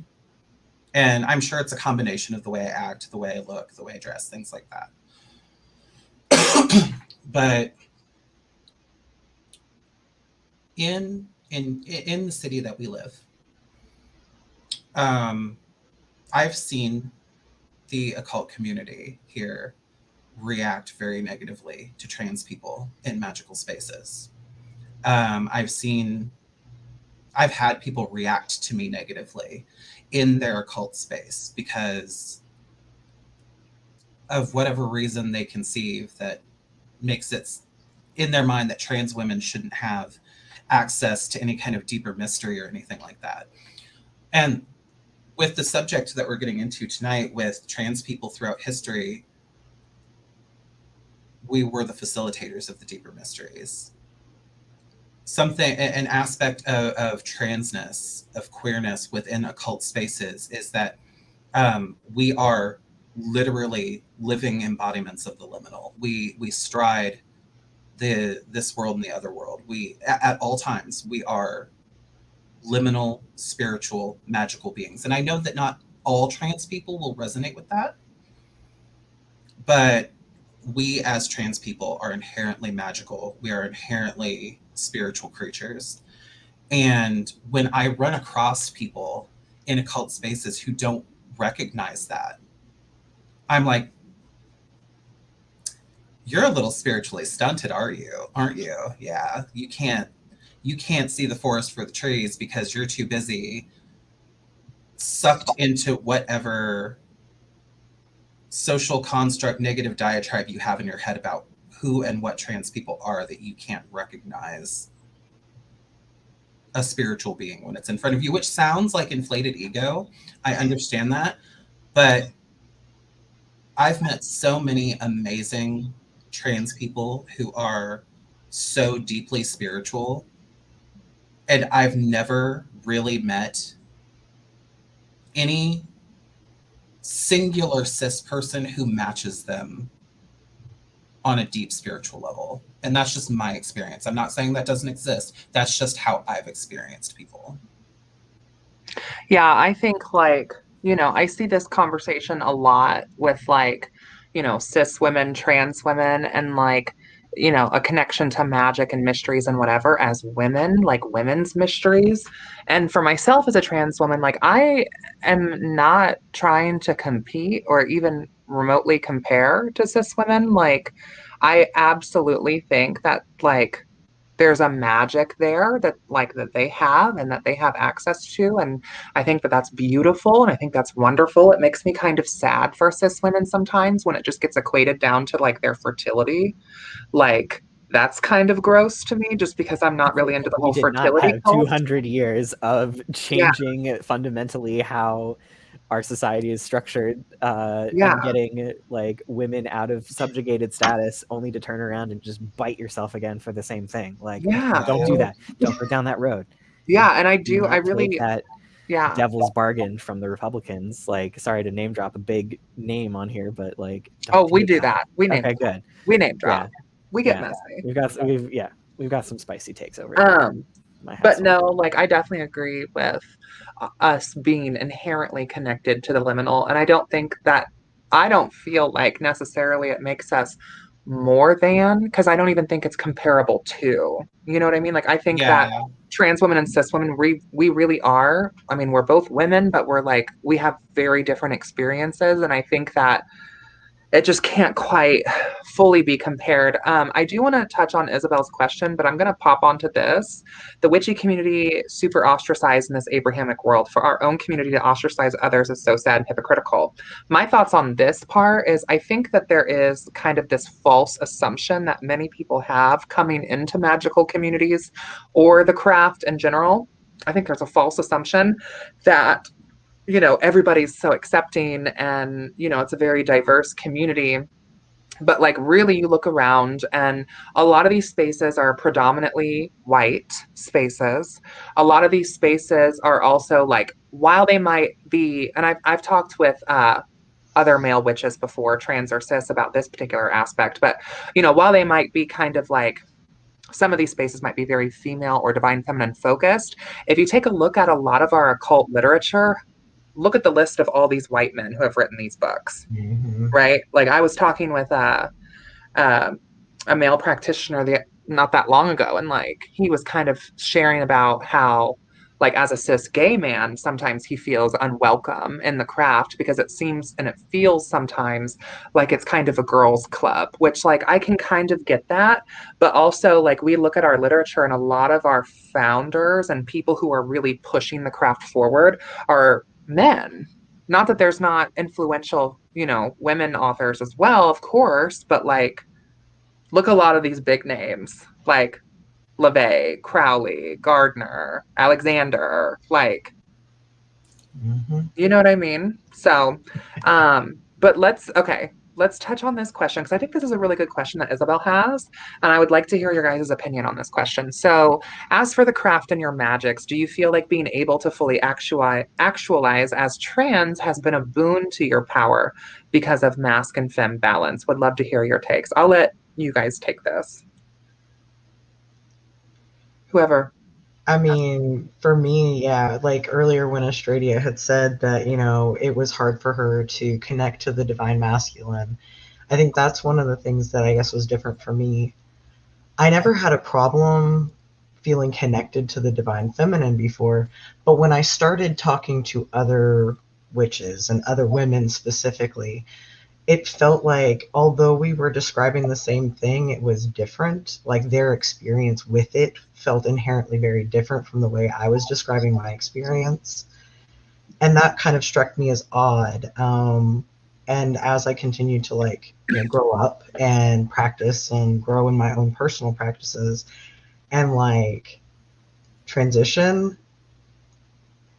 And I'm sure it's a combination of the way I act, the way I look, the way I dress, things like that. But in the city that we live, I've seen the occult community here react very negatively to trans people in magical spaces. I've had people react to me negatively in their occult space because of whatever reason they conceive that makes it in their mind that trans women shouldn't have access to any kind of deeper mystery or anything like that. And with the subject that we're getting into tonight with trans people throughout history, we were the facilitators of the deeper mysteries. an aspect of transness, of queerness within occult spaces is that we are literally living embodiments of the liminal. We stride this world and the other world. We at all times we are liminal, spiritual, magical beings. And I know that not all trans people will resonate with that, but we as trans people are inherently magical. We are inherently spiritual creatures. And when I run across people in occult spaces who don't recognize that, I'm like, you're a little spiritually stunted, aren't you? Yeah, you can't see the forest for the trees because you're too busy sucked into whatever social construct, negative diatribe you have in your head about who and what trans people are, that you can't recognize a spiritual being when it's in front of you, which sounds like inflated ego. I understand that, but I've met so many amazing trans people who are so deeply spiritual, and I've never really met any singular cis person who matches them on a deep spiritual level. And that's just my experience. I'm not saying that doesn't exist. That's just how I've experienced people.
Yeah, I think like, I see this conversation a lot with like, cis women, trans women, and like, a connection to magic and mysteries and whatever as women, like women's mysteries. And for myself as a trans woman, like I am not trying to compete or even remotely compare to cis women. Like I absolutely think that like there's a magic there that like that they have and that they have access to, and I think that that's beautiful and I think that's wonderful. It makes me kind of sad for cis women sometimes when it just gets equated down to like their fertility. Like that's kind of gross to me just because I'm not really into the
We
whole
did not
fertility
have
cult.
200 years of changing fundamentally how our society is structured,
Yeah.
and getting like women out of subjugated status only to turn around and just bite yourself again for the same thing. Like,
Yeah.
don't do that. Don't go down that road.
Yeah, and I
Do
do I
not take
really
that
yeah.
devil's bargain from the Republicans. Like, sorry to name drop a big name on here, but like,
Oh,
don't
we do that. We name
Okay, good.
we name drop.
Yeah,
We get
yeah.
messy.
We've got some spicy takes over here. My
But
household.
no, like I definitely agree with us being inherently connected to the liminal. And I don't feel like necessarily it makes us more than, because I don't even think it's comparable to. You know what I mean? Like I think that
Yeah.
trans women and cis women, we really are. I mean, we're both women, but we're like, we have very different experiences. And I think that it just can't quite fully be compared. I do want to touch on Isabel's question, but I'm going to pop onto this. The witchy community super ostracized in this Abrahamic world. For our own community to ostracize others is so sad and hypocritical. My thoughts on this part is I think that there is kind of this false assumption that many people have coming into magical communities or the craft in general. I think there's a false assumption that everybody's so accepting and, it's a very diverse community. But like really you look around and a lot of these spaces are predominantly white spaces. A lot of these spaces are also like, while they might be, and I've talked with other male witches before, trans or cis, about this particular aspect, but while they might be kind of like, some of these spaces might be very female or divine feminine focused. If you take a look at a lot of our occult literature, look at the list of all these white men who have written these books, right? Like I was talking with a male practitioner not that long ago, and like he was kind of sharing about how, like as a cis gay man, sometimes he feels unwelcome in the craft because it seems and it feels sometimes like it's kind of a girls' club, which like I can kind of get that, but also like we look at our literature and a lot of our founders and people who are really pushing the craft forward are men. Not that there's not influential, women authors as well, of course, but like look a lot of these big names like LaVey, Crowley, Gardner, Alexander, like, you know what I mean? So, but okay. let's touch on this question because I think this is a really good question that Isabel has, and I would like to hear your guys' opinion on this question. So, as for the craft and your magics, do you feel like being able to fully actualize as trans has been a boon to your power because of masc and femme balance? Would love to hear your takes. I'll let you guys take this. Whoever.
I mean, for me, yeah, like earlier when Estradia had said that, it was hard for her to connect to the divine masculine, I think that's one of the things that I guess was different for me. I never had a problem feeling connected to the divine feminine before, but when I started talking to other witches and other women specifically, it felt like although we were describing the same thing, it was different. Like their experience with it felt inherently very different from the way I was describing my experience. And that kind of struck me as odd. And as I continued to grow up and practice and grow in my own personal practices and transition,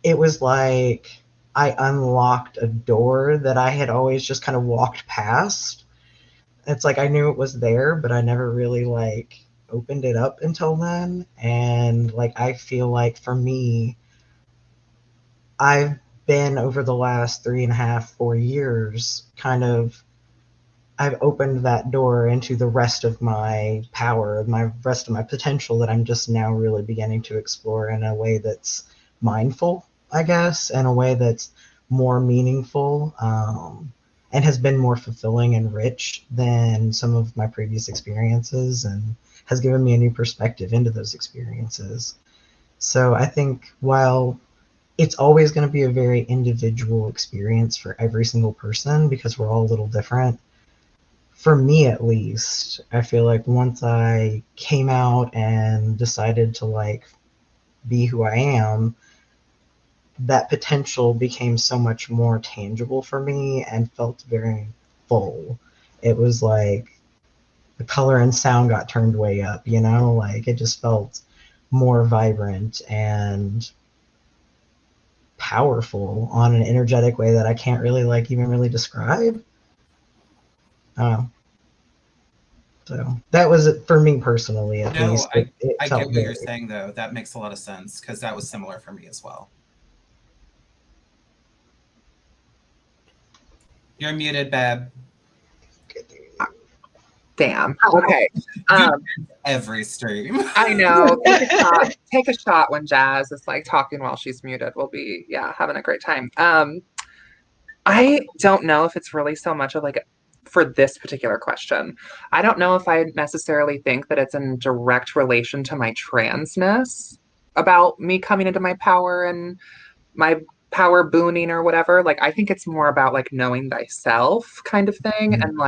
it was like I unlocked a door that I had always just kind of walked past. It's like I knew it was there, but I never really opened it up until then. And I feel like for me, I've been over the last 3.5, 4 years I've opened that door into the rest of my power, my rest of my potential that I'm just now really beginning to explore in a way that's mindful, I guess, in a way that's more meaningful, and has been more fulfilling and rich than some of my previous experiences, and has given me a new perspective into those experiences. So I think while it's always going to be a very individual experience for every single person because we're all a little different, for me at least, I feel like once I came out and decided to be who I am, that potential became so much more tangible for me and felt very full. It was like the color and sound got turned way up, it just felt more vibrant and powerful on an energetic way that I can't really even really describe. So that was it for me personally, at least.
I
It
get
felt
what you're
very.
saying, though. That makes a lot of sense because that was similar for me as well. You're muted, Bab.
Damn. Okay.
Every stream.
I know. Take a shot when Jazz is talking while she's muted. We'll be, having a great time. I don't know if it's really so much of for this particular question. I don't know if I necessarily think that it's in direct relation to my transness about me coming into my power and my power booning or whatever. I think it's more about knowing thyself kind of thing, and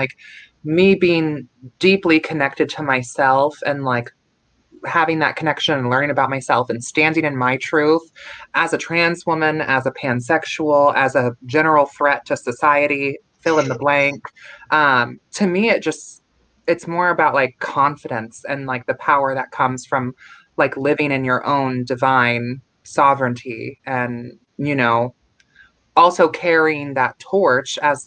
me being deeply connected to myself and having that connection and learning about myself and standing in my truth as a trans woman, as a pansexual, as a general threat to society, fill in the blank. To me, it's more about confidence and the power that comes from living in your own divine sovereignty, and also carrying that torch as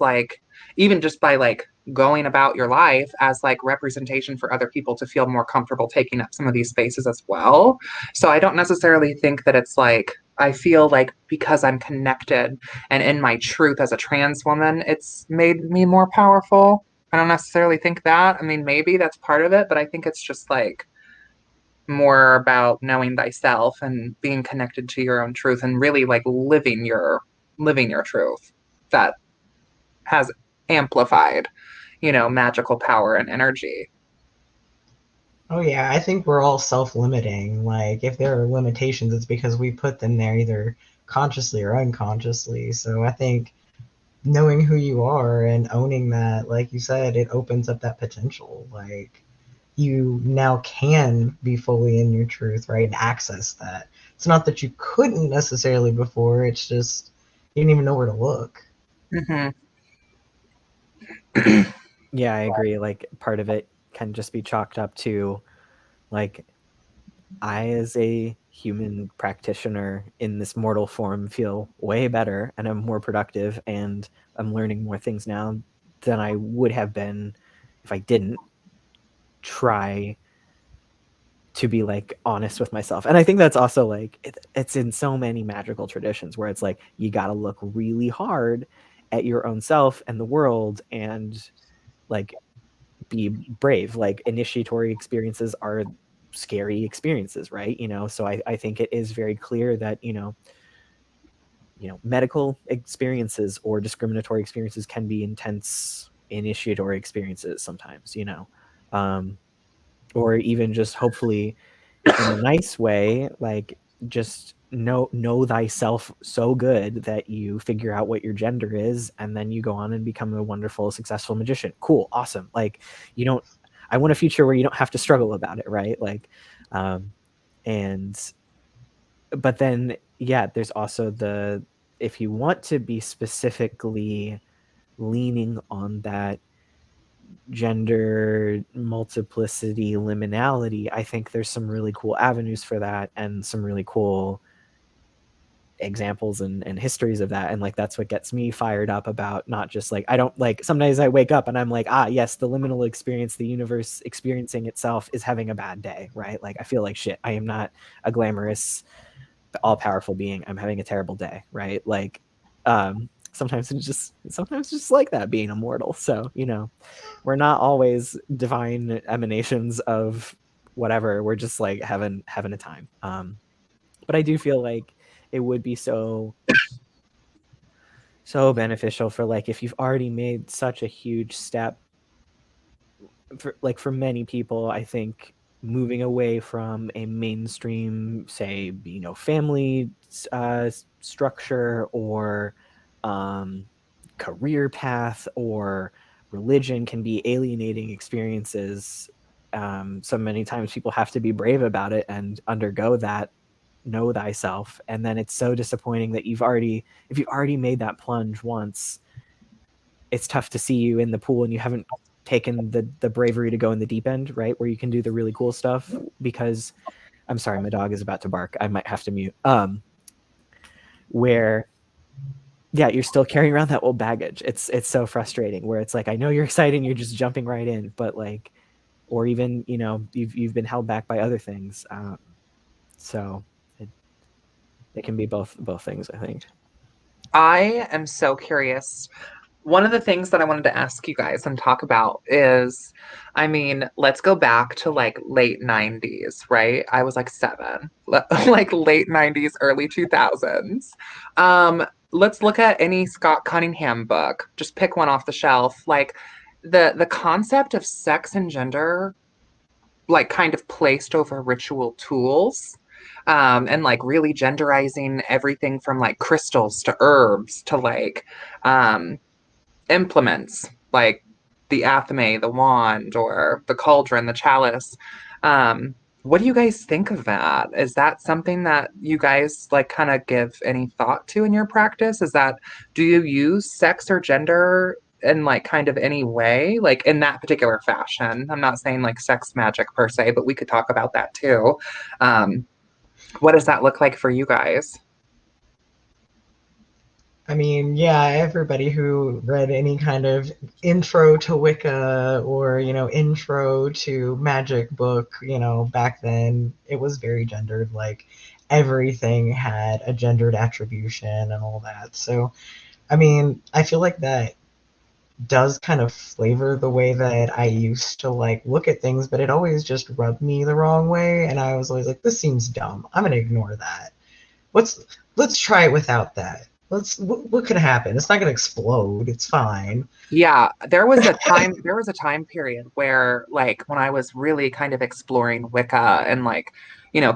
even just by going about your life as representation for other people to feel more comfortable taking up some of these spaces as well. So I don't necessarily think that it's I feel because I'm connected and in my truth as a trans woman, it's made me more powerful. I don't necessarily think that. I mean, maybe that's part of it, but I think it's just more about knowing thyself and being connected to your own truth and really living your truth that has amplified magical power and energy.
Oh yeah, I think we're all self-limiting. If there are limitations, it's because we put them there either consciously or unconsciously. So I think knowing who you are and owning that, like you said, it opens up that potential. You now can be fully in your truth, right? And access that. It's not that you couldn't necessarily before, it's just you didn't even know where to look.
Mm-hmm.
Yeah, I agree. Part of it can just be chalked up to I, as a human practitioner in this mortal form, feel way better and I'm more productive and I'm learning more things now than I would have been if I didn't try to be like honest with myself. And I think that's also like it's in so many magical traditions where it's like you got to look really hard at your own self and the world and like be brave. Like initiatory experiences are scary experiences, right? So I think it is very clear that medical experiences or discriminatory experiences can be intense initiatory experiences sometimes, or even just hopefully in a nice way, like just know thyself so good that you figure out what your gender is, and then you go on and become a wonderful, successful magician. Cool, awesome. Like I want a future where you don't have to struggle about it, right? Like, and but then yeah, there's also if you want to be specifically leaning on that gender multiplicity liminality, I think there's some really cool avenues for that and some really cool examples and histories of that. And like that's what gets me fired up about not just like I don't like sometimes I wake up and I'm like, yes, the liminal experience, the universe experiencing itself is having a bad day, right? Like I feel like shit. I am not a glamorous all-powerful being. I'm having a terrible day, right? Like sometimes it's just like that, being immortal. So we're not always divine emanations of whatever. We're just like having a time. But I do feel like it would be so beneficial for like if you've already made such a huge step for many people. I think moving away from a mainstream, say, family structure or career path or religion can be alienating experiences. So many times people have to be brave about it and undergo that, know thyself. And then it's so disappointing that if you've already made that plunge once, it's tough to see you in the pool and you haven't taken the bravery to go in the deep end, right? Where you can do the really cool stuff. Because I'm sorry, my dog is about to bark. I might have to mute. Where you're still carrying around that old baggage. It's so frustrating where it's like, I know you're excited and you're just jumping right in, but like, or even, you've been held back by other things. So it can be both things, I think.
I am so curious. One of the things that I wanted to ask you guys and talk about is, I mean, let's go back to like late 90s, right? I was like 7, like late 90s, early 2000s. Let's look at any Scott Cunningham book. Just pick one off the shelf. Like the concept of sex and gender, like kind of placed over ritual tools. And like really genderizing everything from like crystals to herbs to like implements like the athame, the wand, or the cauldron, the chalice. What do you guys think of that? Is that something that you guys like kind of give any thought to in your practice? Do you use sex or gender in like kind of any way, like in that particular fashion? I'm not saying like sex magic per se, but we could talk about that too. What does that look like for you guys?
I mean, yeah, everybody who read any kind of intro to Wicca or, intro to magic book, back then, it was very gendered. Like, everything had a gendered attribution and all that. So, I mean, I feel like that does kind of flavor the way that I used to, like, look at things, but it always just rubbed me the wrong way, and I was always like, this seems dumb. I'm gonna ignore that. Let's try it without that. What could happen? It's not gonna explode. It's fine.
Yeah, there was a time period where like when I was really kind of exploring Wicca and like,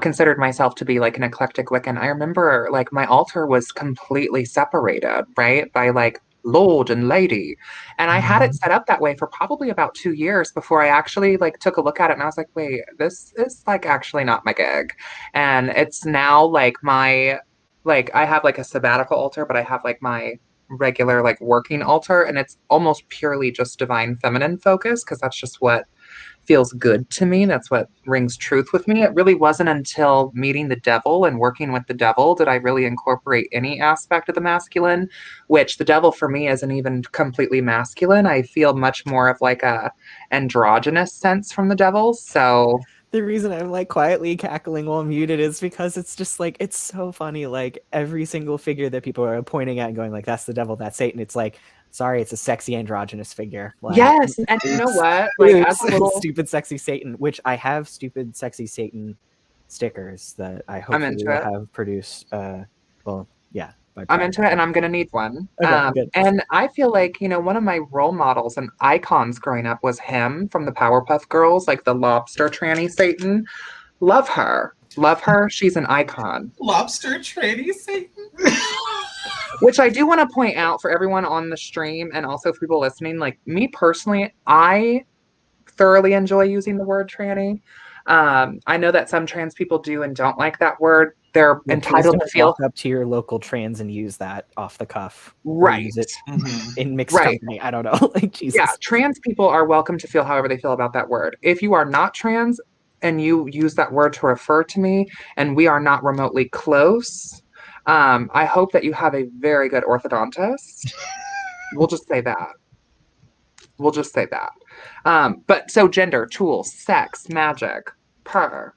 considered myself to be like an eclectic Wiccan. I remember like my altar was completely separated, right? By like Lord and Lady. And I had it set up that way for probably about 2 years before I actually like took a look at it and I was like, wait, this is like actually not my gig. And it's now like I have like a sabbatical altar, but I have like my regular like working altar, and it's almost purely just divine feminine focus because that's just what feels good to me. That's what rings truth with me. It really wasn't until meeting the devil and working with the devil did I really incorporate any aspect of the masculine, which the devil for me isn't even completely masculine. I feel much more of like a androgynous sense from the devil. So
The reason I'm like quietly cackling while muted is because it's just like, it's so funny. Like every single figure that people are pointing at and going like, that's the devil, that's Satan. It's like, sorry, it's a sexy androgynous figure. Like,
yes, and you know what? Like as a little
stupid sexy Satan, which I have stupid sexy Satan stickers that I
I'm
hopefully
into
will
it.
have produced. Well, yeah.
I'm into it and I'm gonna need one.
Okay, good.
And I feel like, one of my role models and icons growing up was him from the Powerpuff Girls, like the lobster tranny Satan. Love her. Love her. She's an icon.
Lobster tranny Satan.
Which I do want to point out for everyone on the stream and also for people listening, like me personally, I thoroughly enjoy using the word tranny. I know that some trans people do and don't like that word. They're
Yeah,
entitled to
please don't
feel
walk up to your local trans and use that off the cuff. Or
right.
use it
Mhm.
in mixed
Right.
company. I don't know. Like Jesus.
Yeah, trans people are welcome to feel however they feel about that word. If you are not trans and you use that word to refer to me and we are not remotely close, I hope that you have a very good orthodontist. We'll just say that. We'll just say that. But so gender, tools, sex, magic, per.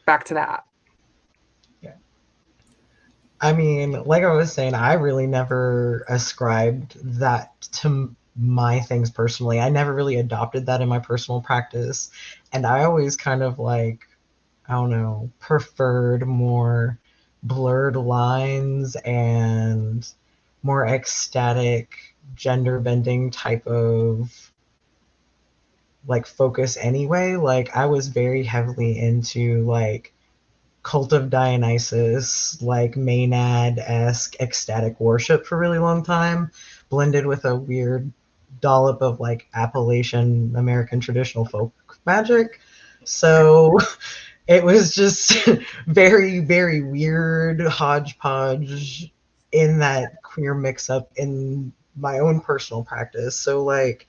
Back to that.
I mean, like I was saying, I really never ascribed that to my things personally. I never really adopted that in my personal practice. And I always kind of like, I don't know, preferred more blurred lines and more ecstatic gender bending type of like focus anyway. Like I was very heavily into like Cult of Dionysus, like Maenad-esque ecstatic worship for a really long time, blended with a weird dollop of like Appalachian American traditional folk magic. So it was just very, very weird hodgepodge in that queer mix up in my own personal practice. So like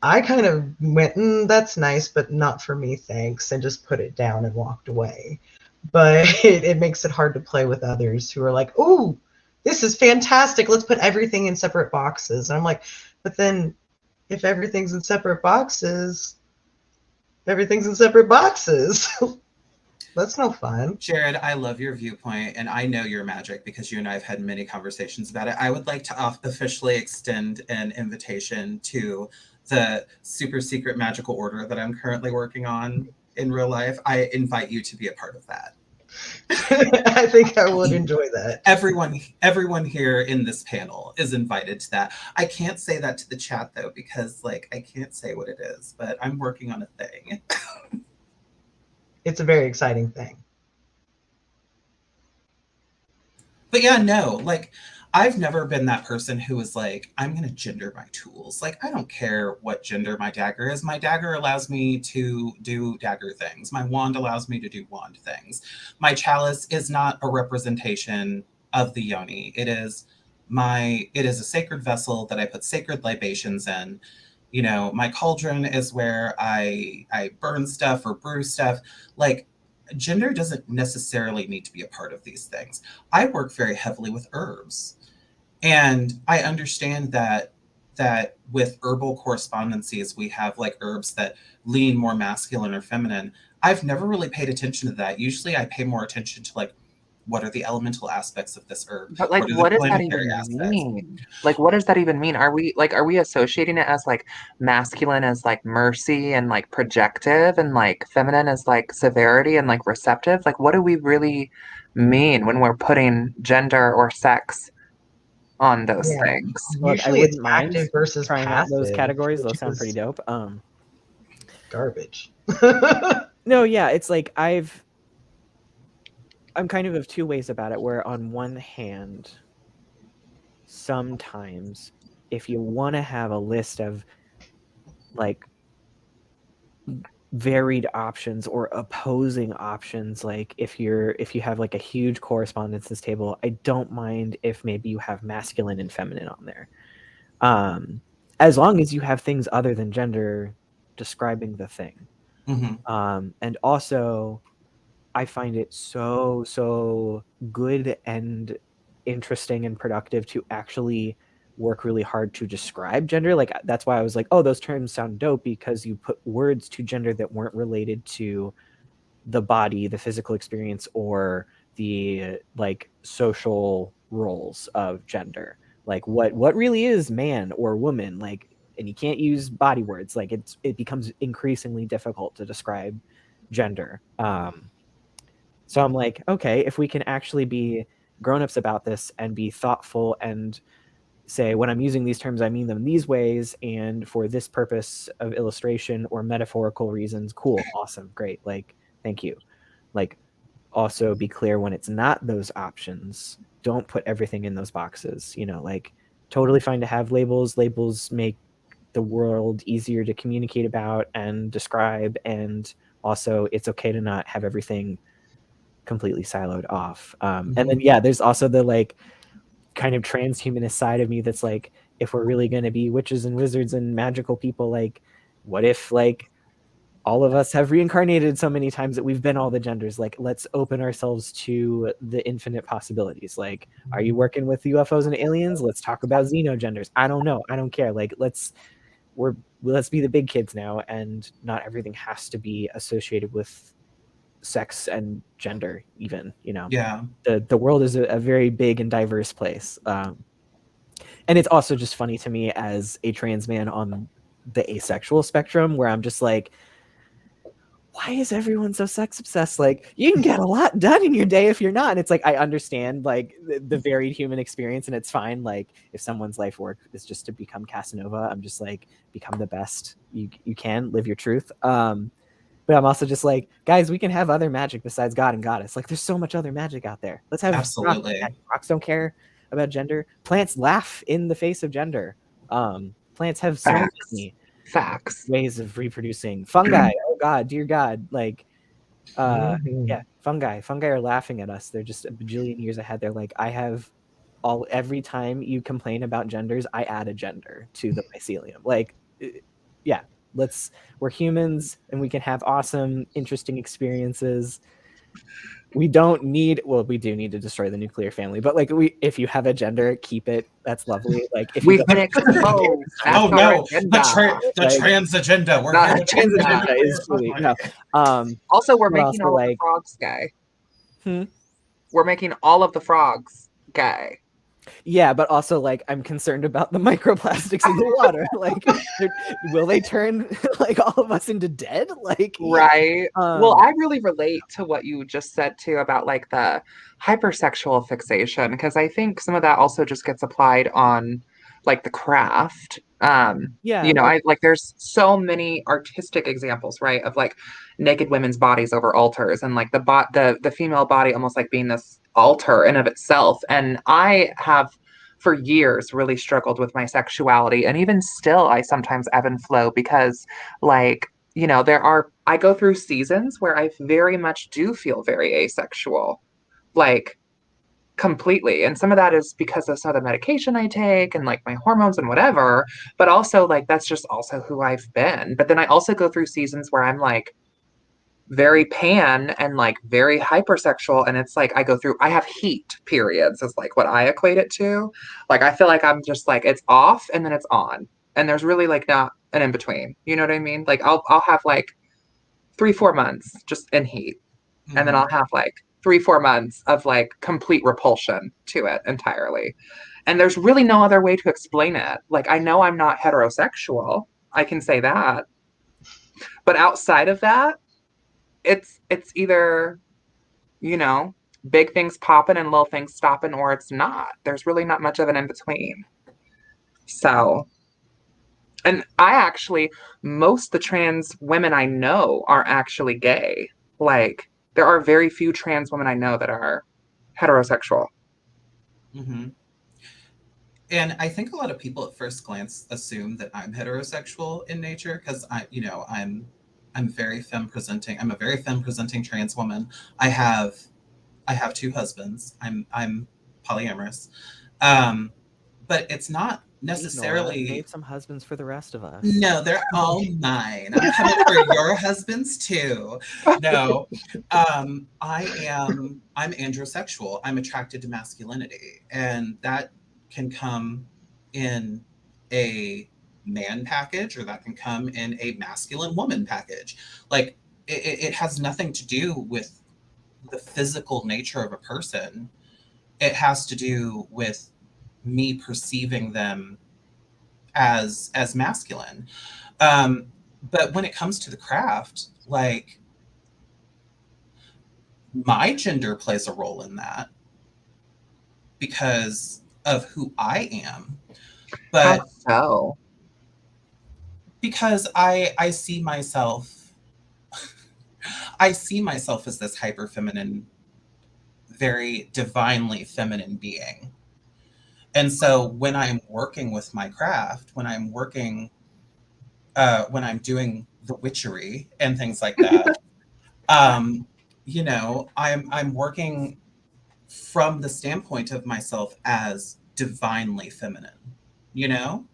I kind of went, that's nice, but not for me, thanks, and just put it down and walked away. But it makes it hard to play with others who are like, oh, this is fantastic. Let's put everything in separate boxes. And I'm like, but then if everything's in separate boxes, everything's in separate boxes. That's no fun.
Jared, I love your viewpoint, and I know your magic because you and I have had many conversations about it. I would like to officially extend an invitation to the super secret magical order that I'm currently working on in real life. I invite you to be a part of that.
I think I would enjoy that.
Everyone here in this panel is invited to that. I can't say that to the chat though, because like I can't say what it is, but I'm working on a thing.
It's a very exciting thing.
But yeah, no, like I've never been that person who was like, I'm going to gender my tools. Like, I don't care what gender my dagger is. My dagger allows me to do dagger things. My wand allows me to do wand things. My chalice is not a representation of the yoni. It is a sacred vessel that I put sacred libations in. You know, my cauldron is where I burn stuff or brew stuff. Like, gender doesn't necessarily need to be a part of these things. I work very heavily with herbs. And I understand that with herbal correspondences, we have like herbs that lean more masculine or feminine. I've never really paid attention to that. Usually I pay more attention to like, what are the elemental aspects of this herb?
But like, what does that even mean? Like, what does that even mean? Are we associating it as like masculine as like mercy and like projective and like feminine as like severity and like receptive? Like, what do we really mean when we're putting gender or sex on those things?
Look,
Usually
I
it's
wouldn't mind
active versus
trying out
passive,
those categories.
which
Those sound
is
pretty dope.
garbage.
No, yeah, it's like I'm kind of two ways about it, where on one hand, sometimes if you want to have a list of like varied options or opposing options, like if you have like a huge correspondences table, I don't mind if maybe you have masculine and feminine on there. As long as you have things other than gender describing the thing.
Mm-hmm.
And also, I find it so good and interesting and productive to actually work really hard to describe gender. Like, that's why I was like, oh, those terms sound dope, because you put words to gender that weren't related to the body, the physical experience, or the like social roles of gender. Like what really is man or woman, like, and you can't use body words. Like, it becomes increasingly difficult to describe gender. So I'm like, okay, if we can actually be grown-ups about this and be thoughtful and say, when I'm using these terms, I mean them these ways, and for this purpose of illustration or metaphorical reasons, cool, awesome, great, like, thank you. Like, also be clear when it's not those options. Don't put everything in those boxes, like, totally fine to have labels. Labels make the world easier to communicate about and describe, and also it's okay to not have everything completely siloed off. And then there's also the like kind of transhumanist side of me that's like, if we're really going to be witches and wizards and magical people, like, what if like all of us have reincarnated so many times that we've been all the genders? Like, let's open ourselves to the infinite possibilities. Like, are you working with UFOs and aliens? Let's talk about xenogenders. I don't know, I don't care. Like, let's be the big kids now, and not everything has to be associated with sex and gender even.
Yeah.
The world is a very big and diverse place, and it's also just funny to me as a trans man on the asexual spectrum, where I'm just like, why is everyone so sex obsessed? Like, you can get a lot done in your day if you're not. And it's like, I understand like the varied human experience, and it's fine. Like, if someone's life work is just to become Casanova, I'm just like, become the best you can, live your truth. But I'm also just like, guys, we can have other magic besides God and Goddess. Like, there's so much other magic out there. Let's have
Absolutely.
rocks don't care about gender. Plants laugh in the face of gender. Plants have so many
Facts.
ways of reproducing. Fungi, oh God, dear God. Like, yeah, fungi are laughing at us. They're just a bajillion years ahead. They're like, every time you complain about genders, I add a gender to the mycelium. Like, yeah. We're humans, and we can have awesome, interesting experiences. We don't need, well, we do need to destroy the nuclear family, but like, if you have a gender, keep it. That's lovely. Like, if
we've been exposed.
Oh no, the trans agenda. We're
not
the
trans agenda is truly no.
Also, we're making all
like,
of the frogs gay. We're making all of the frogs gay.
Yeah, but also like, I'm concerned about the microplastics in the water. Like, will they turn like all of us into dead? Like,
right. Well, I really relate to what you just said too about like the hypersexual fixation, because I think some of that also just gets applied on like the craft. I like, there's so many artistic examples, right, of like naked women's bodies over altars, and like the female body almost like being this altar in of itself. And I have for years really struggled with my sexuality, and even still I sometimes ebb and flow, because like, I go through seasons where I very much do feel very asexual, like completely. And some of that is because of some of the medication I take and like my hormones and whatever, but also like, that's just also who I've been. But then I also go through seasons where I'm like very pan and like very hypersexual. And it's like, I have heat periods is like what I equate it to. Like, I feel like I'm just like, it's off and then it's on. And there's really like not an in between. You know what I mean? Like, I'll have like 3-4 months just in heat. And then I'll have like 3-4 months of like complete repulsion to it entirely. And there's really no other way to explain it. Like, I know I'm not heterosexual. I can say that. But outside of that, it's either, big things popping and little things stopping, or it's not. There's really not much of an in between. So, and most the trans women I know are actually gay. Like, there are very few trans women I know that are heterosexual.
And I think a lot of people at first glance assume that I'm heterosexual in nature, because I'm very femme presenting. I'm a very femme presenting trans woman. I have 2 husbands. I'm polyamorous. But it's not necessarily.
Save some husbands for the rest of us.
No, they're all mine. I'm coming for your husbands too. No, I'm androsexual. I'm attracted to masculinity, and that can come in a man package, or that can come in a masculine woman package. Like it has nothing to do with the physical nature of a person. It has to do with me perceiving them as masculine. But when it comes to the craft, like, my gender plays a role in that because of who I am. But
How so?
because I see myself I see myself as this hyper feminine, very divinely feminine being. And so when I'm working with my craft, when I'm doing the witchery and things like that, I'm working from the standpoint of myself as divinely feminine, you know?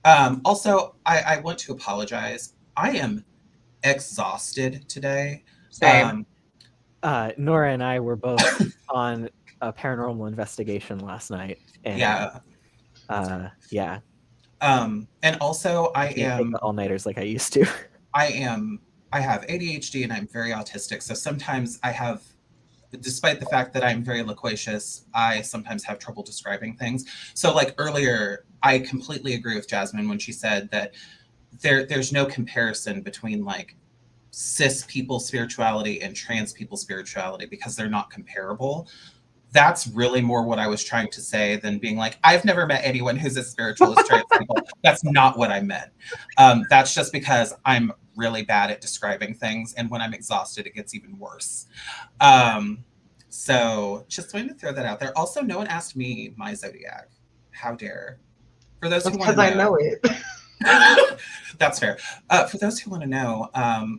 Also, I want to apologize. I am exhausted today.
Same.
Nora and I were both on a paranormal investigation last night. And,
yeah. And also I
can't take
am
the all-nighters like I used to.
I have ADHD and I'm very autistic. So sometimes despite the fact that I'm very loquacious, I sometimes have trouble describing things. So like earlier, I completely agree with Jasmine when she said that there's no comparison between like cis people's spirituality and trans people's spirituality because they're not comparable. That's really more what I was trying to say than being like, I've never met anyone who's as spiritual as trans people. That's not what I meant. That's just because I'm really bad at describing things. And when I'm exhausted, it gets even worse. So just wanted to throw that out there. Also, no one asked me my zodiac. How dare. For those who want to know.
Because I know it.
That's fair. For those who want to know,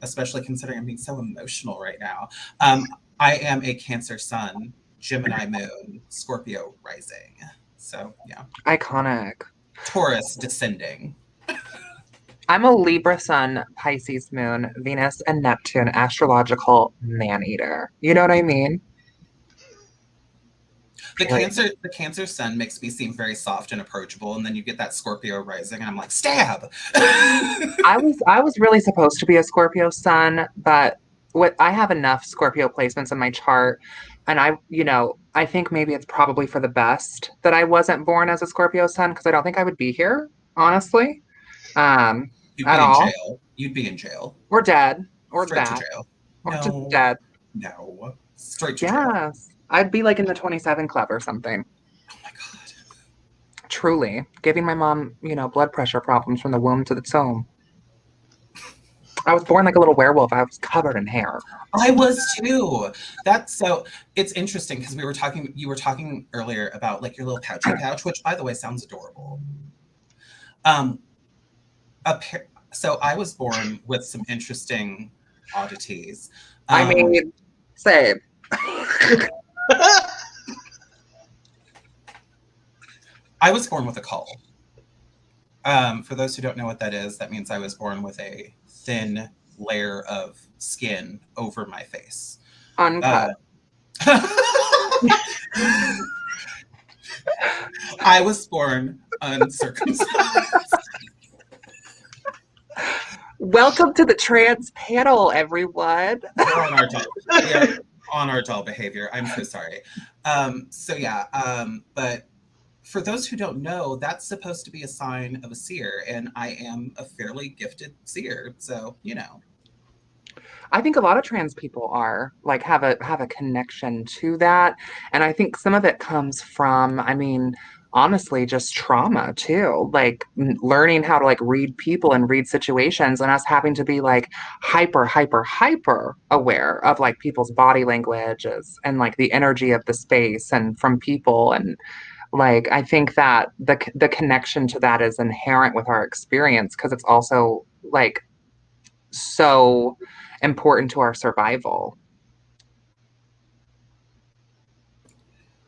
especially considering I'm being so emotional right now, I am a Cancer sun, Gemini moon, Scorpio rising. So yeah.
Iconic.
Taurus descending.
I'm a Libra sun, Pisces moon, Venus and Neptune astrological man-eater. You know what I mean?
The Cancer sun makes me seem very soft and approachable, and then you get that Scorpio rising, and I'm like, stab.
I was really supposed to be a Scorpio sun, but I have enough Scorpio placements in my chart, and I think maybe it's probably for the best that I wasn't born as a Scorpio sun because I don't think I would be here, honestly.
You'd be
at
in
all.
jail. You'd be in jail.
Or dead. Or
Straight
that.
to jail.
Or
No.
just dead.
No. Straight to jail.
Yes. I'd be like in the 27 Club or something.
Oh my God.
Truly. Giving my mom, blood pressure problems from the womb to the tomb. I was born like a little werewolf. I was covered in hair.
I was too. It's interesting because you were talking earlier about like your little pouchy pouch, which by the way sounds adorable. So I was born with some interesting oddities.
I mean, same.
I was born with a caul. For those who don't know what that is, that means I was born with a thin layer of skin over my face.
Uncut.
I was born uncircumcised.
Welcome to the trans panel, everyone.
We're on our doll behavior. I'm so sorry. But for those who don't know, that's supposed to be a sign of a seer, and I am a fairly gifted seer. So,
I think a lot of trans people are like have a connection to that, and I think some of it comes from, honestly, just trauma too, like learning how to like read people and read situations, and us having to be like hyper aware of like people's body languages and like the energy of the space and from people. And like I think that the connection to that is inherent with our experience because it's also like so important to our survival.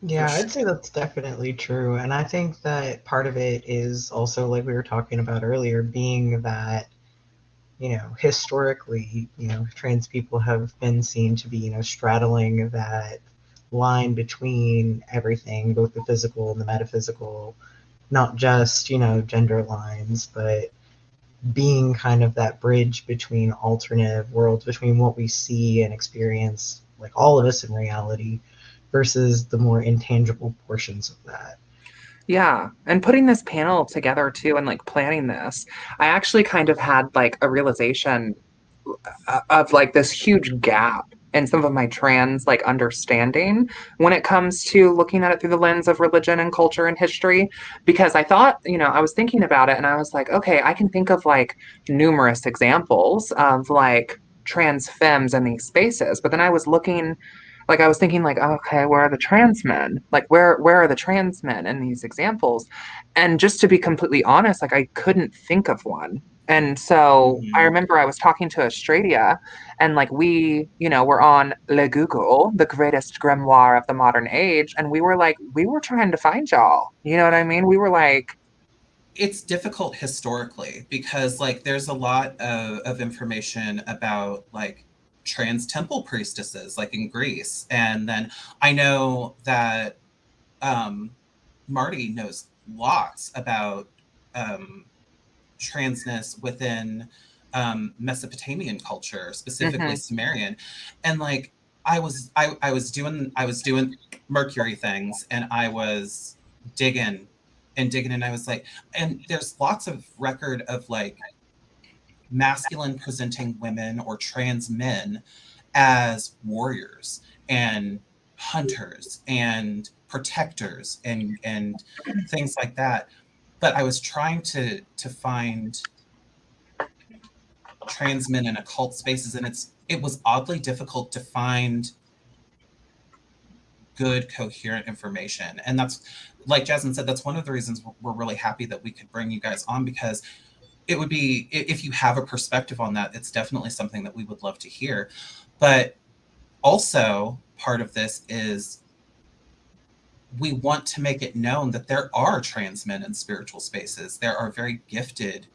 Yeah,
sure.
I'd say that's definitely true. And I think that part of it is also, like we were talking about earlier, being that, historically, trans people have been seen to be, straddling that line between everything, both the physical and the metaphysical, not just, gender lines, but being kind of that bridge between alternative worlds, between what we see and experience, like all of us in reality, versus the more intangible portions of that.
Yeah. And putting this panel together too and like planning this, I actually kind of had like a realization of like this huge gap in some of my trans like understanding when it comes to looking at it through the lens of religion and culture and history, because I thought, I was thinking about it and I was like, okay, I can think of like numerous examples of like trans femmes in these spaces, but then I was thinking like, okay, where are the trans men? Like where are the trans men in these examples? And just to be completely honest, like I couldn't think of one. And so I
Mhm.
remember I was talking to Australia and like we, were on Le Google, the greatest grimoire of the modern age. And we were like, we were trying to find y'all. You know what I mean? We were like,
It's difficult historically because like there's a lot of information about like trans temple priestesses like in Greece. And then I know that um, Marty knows lots about um, transness within Mesopotamian culture, specifically
mm-hmm,
Sumerian. And like I was doing Mercury things and I was digging digging and I was like, and there's lots of record of like masculine presenting women or trans men as warriors and hunters and protectors and things like that. But I was trying to find trans men in occult spaces, and it was oddly difficult to find good, coherent information. And that's, like Jasmine said, that's one of the reasons we're really happy that we could bring you guys on, because it would be, if you have a perspective on that, it's definitely something that we would love to hear. But also, part of this is we want to make it known that there are trans men in spiritual spaces. There are very gifted,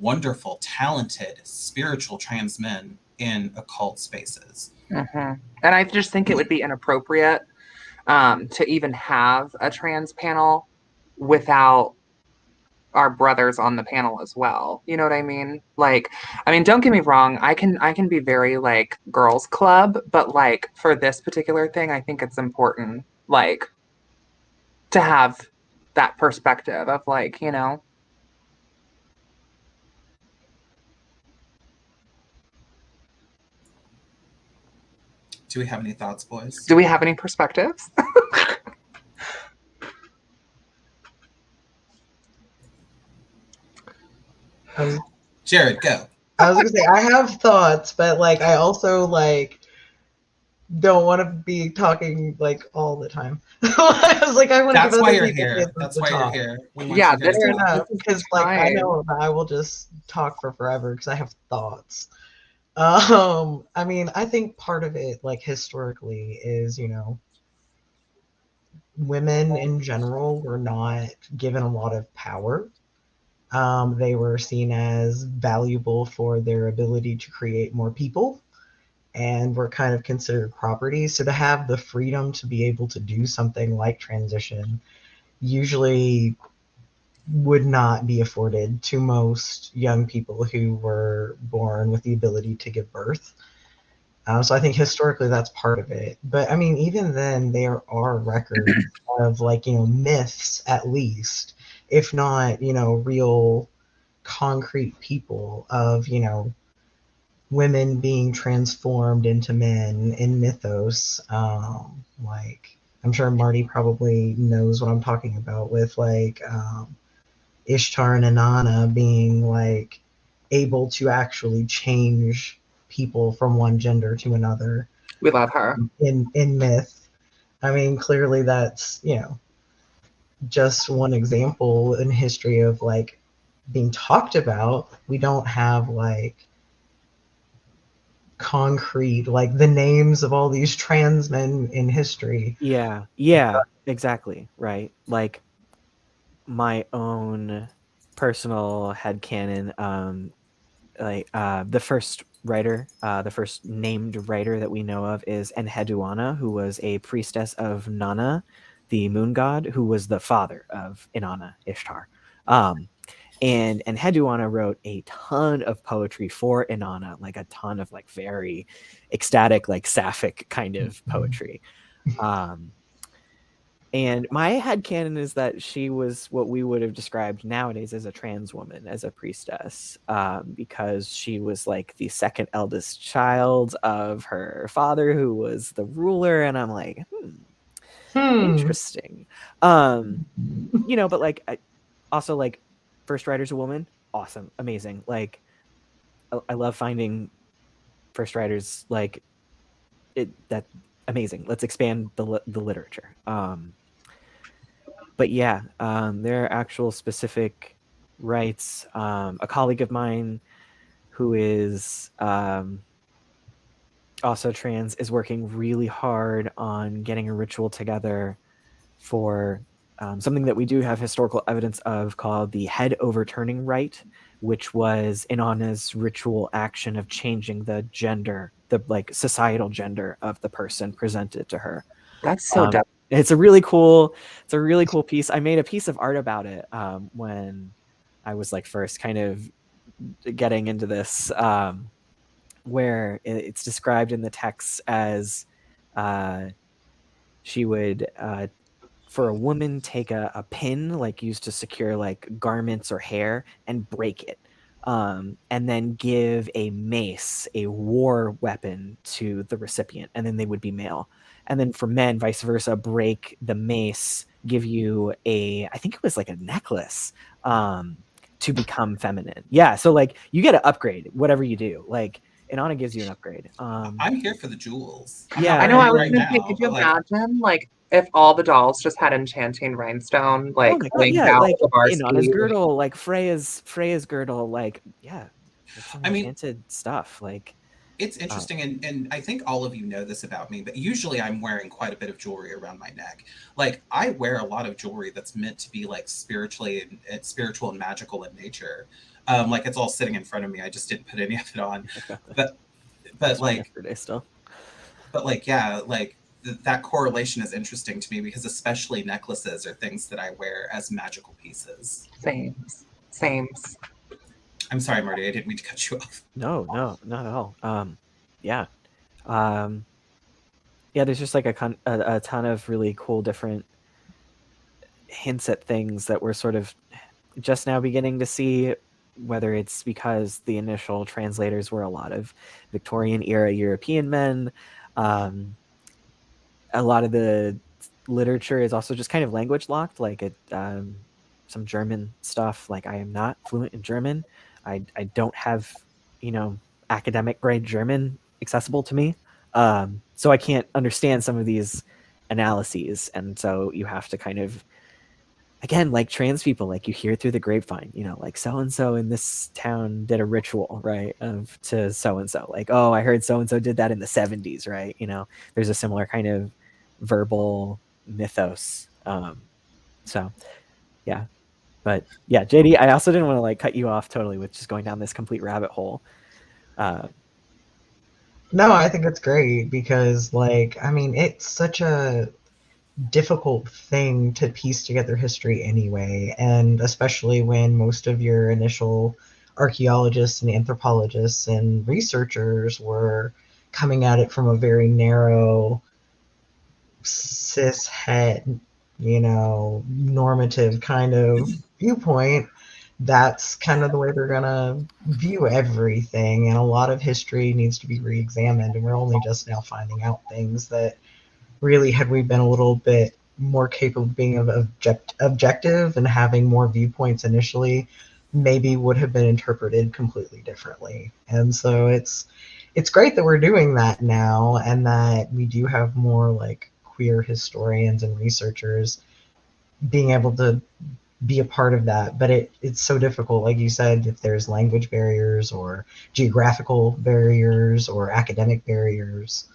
wonderful, talented, spiritual trans men in occult spaces.
mm-hmm. And I just think it would be inappropriate to even have a trans panel without our brothers on the panel as well. You know what I mean? Like, I mean, don't get me wrong, I can be very like girls club, but like for this particular thing, I think it's important like to have that perspective of like,
Do we have any thoughts, boys?
do we have any perspectives?
I was,
Jared, go.
I was gonna say I have thoughts, but like I also like don't want to be talking like all the time. I was like, I want to give
That's why
other
you're
people
here.
chances
That's
to
why you're
talk.
here. We want
Yeah,
you here to
Fair
talk.
enough,
this is
because
the
like I
time.
know that I will just talk for forever because I have thoughts. I mean, I think part of it, like historically, is women in general were not given a lot of power. They were seen as valuable for their ability to create more people and were kind of considered property. So to have the freedom to be able to do something like transition usually would not be afforded to most young people who were born with the ability to give birth. So I think historically that's part of it. But I mean, even then, there are records of like, myths at least, if not, real concrete people of, women being transformed into men in mythos. Like, I'm sure Marty probably knows what I'm talking about with like Ishtar and Inanna being like able to actually change people from one gender to another
We love her.
in myth. I mean, clearly that's just one example in history of like being talked about. We don't have like concrete, like the names of all these trans men in history.
Yeah, exactly, right. Like my own personal headcanon, the first writer, the first named writer that we know of is Enheduanna, who was a priestess of Nana, the moon god, who was the father of Inanna, Ishtar. And Enheduanna wrote a ton of poetry for Inanna, like a ton of like very ecstatic, like sapphic kind of poetry. And my headcanon is that she was what we would have described nowadays as a trans woman, as a priestess, because she was like the second eldest child of her father, who was the ruler. And I'm like, interesting. But like, also like, first writer's a woman, awesome, amazing. Like, I love finding first writers like it. That amazing. Let's expand the literature. But yeah, there are actual specific rites. A colleague of mine who is also trans is working really hard on getting a ritual together for something that we do have historical evidence of called the head overturning rite, which was Inanna's ritual action of changing the gender, the like societal gender of the person presented to her.
That's so dope.
It's a really cool piece. I made a piece of art about it when I was like first kind of getting into this, where it's described in the text as she would, for a woman, take a pin like used to secure like garments or hair and break it, and then give a mace, a war weapon, to the recipient, and then they would be male. And then for men, vice versa, break the mace, give you I think it was like a necklace, to become feminine. Yeah, so like you get an upgrade, whatever you do. Like Inanna gives you an upgrade.
I'm here for the jewels.
Yeah,
I know. I was
right
gonna say,
now,
could you
but,
imagine like if all the dolls just had enchanting rhinestone, like
oh my God,
linked
yeah,
out
like
of our
Inanna's girdle, like Freya's girdle, like yeah, it's some
I mean,
enchanted stuff. Like
it's interesting, and I think all of you know this about me, but usually I'm wearing quite a bit of jewelry around my neck. Like I wear a lot of jewelry that's meant to be like spiritual and magical in nature. Like it's all sitting in front of me. I just didn't put any of it on. But like
yesterday still.
But like yeah, like that correlation is interesting to me because especially necklaces are things that I wear as magical pieces.
Same.
I'm sorry, Marty, I didn't mean to cut you off.
No, not at all. Yeah. Yeah, there's just like a ton of really cool different hints at things that we're sort of just now beginning to see, whether it's because the initial translators were a lot of Victorian era European men. A lot of the literature is also just kind of language locked, like some German stuff. Like I am not fluent in German. I don't have, academic grade German accessible to me. So I can't understand some of these analyses. And so you have to kind of, again, like trans people, like you hear through the grapevine, like so-and-so in this town did a ritual, right, to so-and-so. Like, oh, I heard so-and-so did that in the 70s, right? There's a similar kind of verbal mythos. So yeah. But yeah, JD, I also didn't want to like cut you off totally with just going down this complete rabbit hole.
No, I think it's great because, like, I mean, it's such a difficult thing to piece together history anyway, and especially when most of your initial archaeologists and anthropologists and researchers were coming at it from a very narrow, cishet, normative kind of viewpoint. That's kind of the way they're gonna view everything, and a lot of history needs to be re-examined, and we're only just now finding out things that really, had we been a little bit more capable of being objective and having more viewpoints initially, maybe would have been interpreted completely differently. And so it's great that we're doing that now, and that we do have more like queer historians and researchers being able to be a part of that. But it's so difficult, like you said, if there's language barriers or geographical barriers or academic barriers.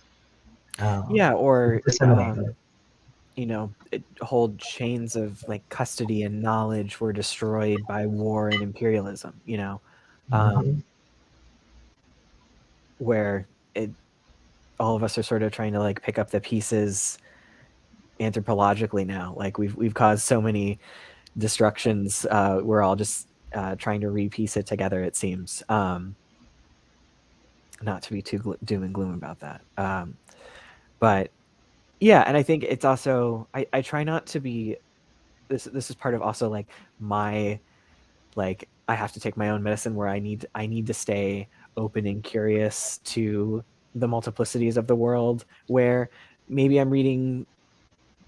Yeah, or
Disseminate it.
whole chains of like custody and knowledge were destroyed by war and imperialism.
Mhm.
Where all of us are sort of trying to like pick up the pieces anthropologically now. Like we've caused so many destructions. We're all just trying to repiece it together. It seems. Not to be too doom and gloom about that. But yeah, and I think it's also I try not to be. This is part of also like my like I have to take my own medicine where I need to stay open and curious to the multiplicities of the world, where maybe I'm reading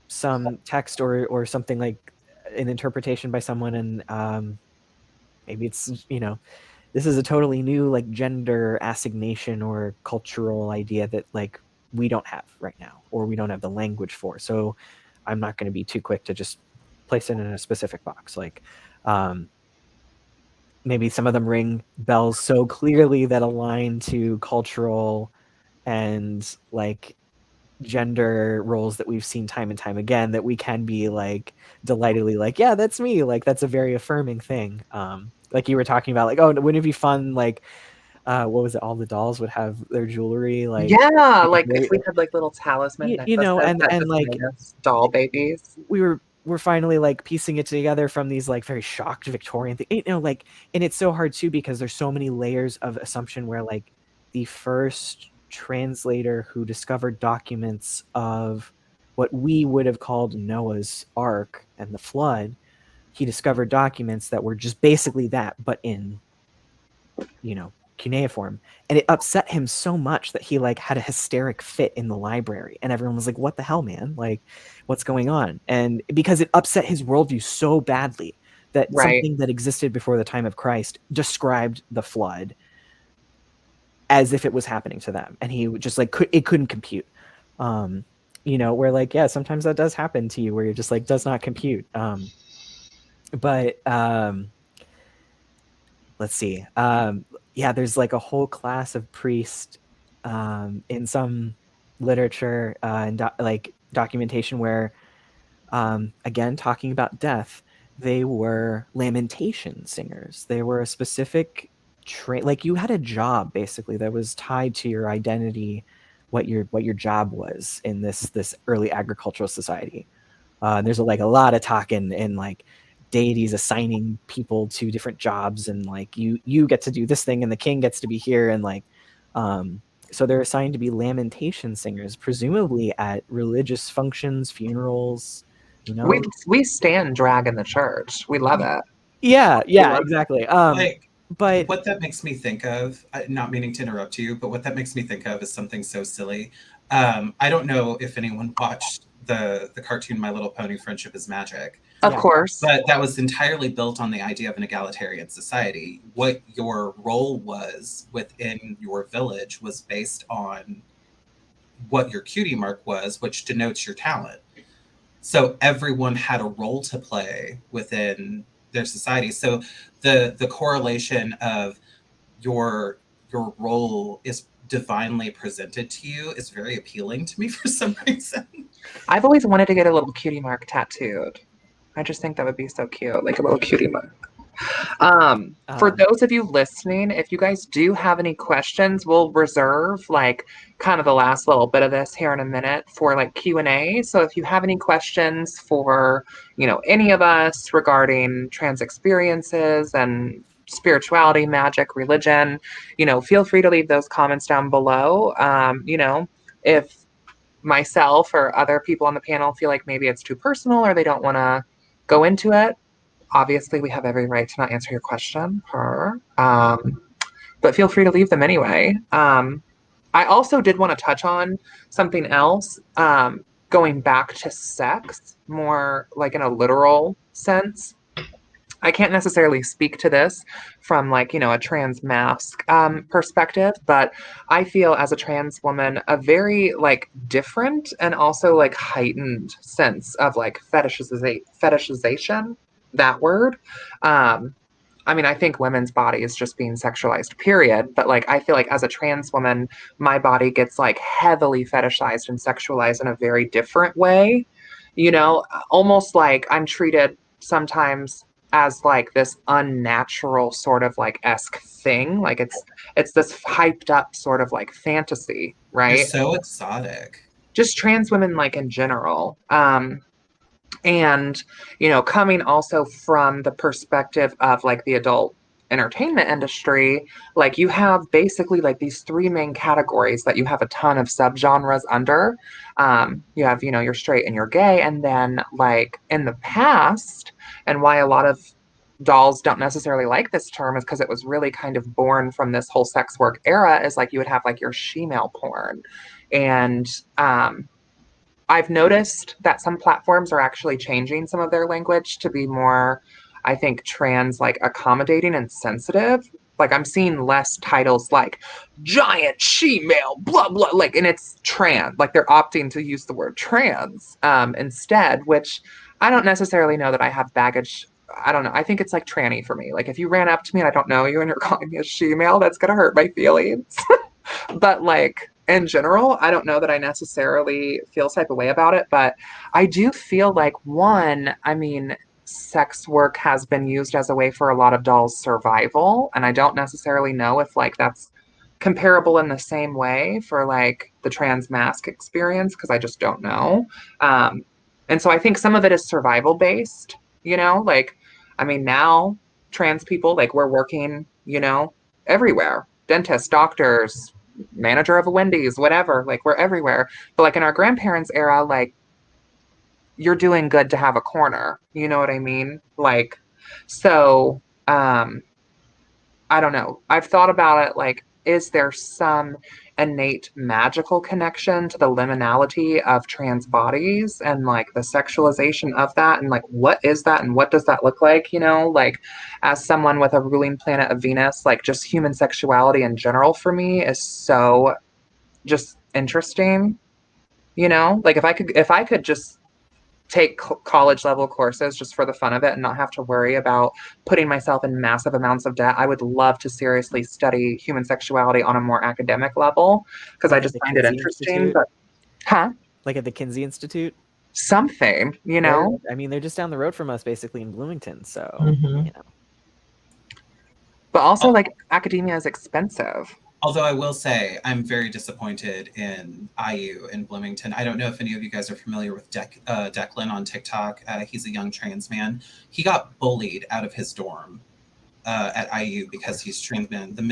some text or something like an interpretation by someone, and maybe it's this is a totally new like gender assignation or cultural idea that like we don't have right now, or we don't have the language for. So I'm not going to be too quick to just place it in a specific box. Like maybe some of them ring bells so clearly that align to cultural and like gender roles that we've seen time and time again, that we can be like delightedly like, yeah, that's me. Like that's a very affirming thing. Like you were talking about, like, oh, wouldn't it be fun? Like, what was it? All the dolls would have their jewelry. Like,
Yeah, like
very,
if we had like little talisman necklaces
and
that just
like
made us doll babies.
we're finally like piecing it together from these like very shocked Victorian thing, like, and it's so hard too because there's so many layers of assumption where like the first translator who discovered documents of what we would have called Noah's Ark and the flood, he discovered documents that were just basically that, but in, cuneiform, and it upset him so much that he like had a hysteric fit in the library, and everyone was like, what the hell, man, like what's going on? And because it upset his worldview so badly that
Right.
something that existed before the time of Christ described the flood as if it was happening to them, and he just like it couldn't compute. Where like, yeah, sometimes that does happen to you where you're just like, does not compute. But let's see. Yeah, there's like a whole class of priests in some literature and like documentation where, again, talking about death, they were lamentation singers. They were a specific like you had a job basically that was tied to your identity, what your job was in this early agricultural society. There's like a lot of talk in like deities assigning people to different jobs, and like you get to do this thing and the king gets to be here, and like so they're assigned to be lamentation singers, presumably at religious functions, funerals.
We stand drag in the church. We love it.
Yeah,
love
exactly.
Like,
but
what that makes me think of, not meaning to interrupt you, but what that makes me think of is something so silly. I don't know if anyone watched the cartoon My Little Pony: Friendship is Magic.
Of
Yeah.
course.
But that was entirely built on the idea of an egalitarian society. What your role was within your village was based on what your cutie mark was, which denotes your talent. So everyone had a role to play within their society. So the correlation of your role is divinely presented to you is very appealing to me for some reason.
I've always wanted to get a little cutie mark tattooed. I just think that would be so cute, like a little cutie mark. For those of you listening, if you guys do have any questions, we'll reserve like kind of the last little bit of this here in a minute for like Q&A. So if you have any questions for, any of us regarding trans experiences and spirituality, magic, religion, feel free to leave those comments down below. If myself or other people on the panel feel like maybe it's too personal or they don't want to go into it, obviously we have every right to not answer your question, but feel free to leave them anyway. I also did want to touch on something else, going back to sex, more like in a literal sense. I can't necessarily speak to this from like, a trans mask perspective, but I feel as a trans woman, a very like different and also like heightened sense of like fetishization. that word. I mean, I think women's body is just being sexualized, period. But like, I feel like as a trans woman, my body gets like heavily fetishized and sexualized in a very different way. You know, almost like I'm treated sometimes as like this unnatural sort of like esque thing. Like it's this hyped up sort of like fantasy,
You're
right?
so exotic.
Just trans women like in general. And you know, coming also from the perspective of like the adult entertainment industry, like you have basically like these three main categories that you have a ton of subgenres under. You have, you know, you're straight and you're gay, and then like in the past, and why a lot of dolls don't necessarily like this term is because it was really kind of born from this whole sex work era, is like you would have like your shemale porn. And I've noticed that some platforms are actually changing some of their language to be more, I think, trans like accommodating and sensitive. Like I'm seeing less titles like giant she-male, blah blah, like, and it's trans. Like they're opting to use the word trans instead, which I don't necessarily know that I have baggage. I don't know. I think it's like tranny for me. Like if you ran up to me and I don't know you and you're calling me a she-male, that's gonna hurt my feelings. But like in general, I don't know that I necessarily feel type of way about it, but I do feel like one, I mean, sex work has been used as a way for a lot of dolls' survival, and I don't necessarily know if like that's comparable in the same way for like the trans mask experience because I just don't know. And so I think some of it is survival based, you know, like I mean now trans people like we're working, you know, everywhere. Dentists, doctors, manager of a Wendy's, whatever. Like we're everywhere. But like in our grandparents' era, like you're doing good to have a corner. You know what I mean? Like, so I don't know. I've thought about it like, is there some innate magical connection to the liminality of trans bodies and like the sexualization of that? And like, what is that and what does that look like? You know, like, as someone with a ruling planet of Venus, like, just human sexuality in general for me is so just interesting. You know, like, if I could just take college level courses just for the fun of it and not have to worry about putting myself in massive amounts of debt, I would love to seriously study human sexuality on a more academic level because I
Like at
just
the
find it
Kinsey
interesting.
Institute?
But, huh?
Like at the Kinsey Institute?
Something, you know?
I mean, they're just down the road from us, basically in Bloomington. So,
Mhm.
you know.
But also, like, academia is expensive.
Although I will say I'm very disappointed in IU in Bloomington. I don't know if any of you guys are familiar with Declan on TikTok. He's a young trans man. He got bullied out of his dorm at IU because he's trans man. The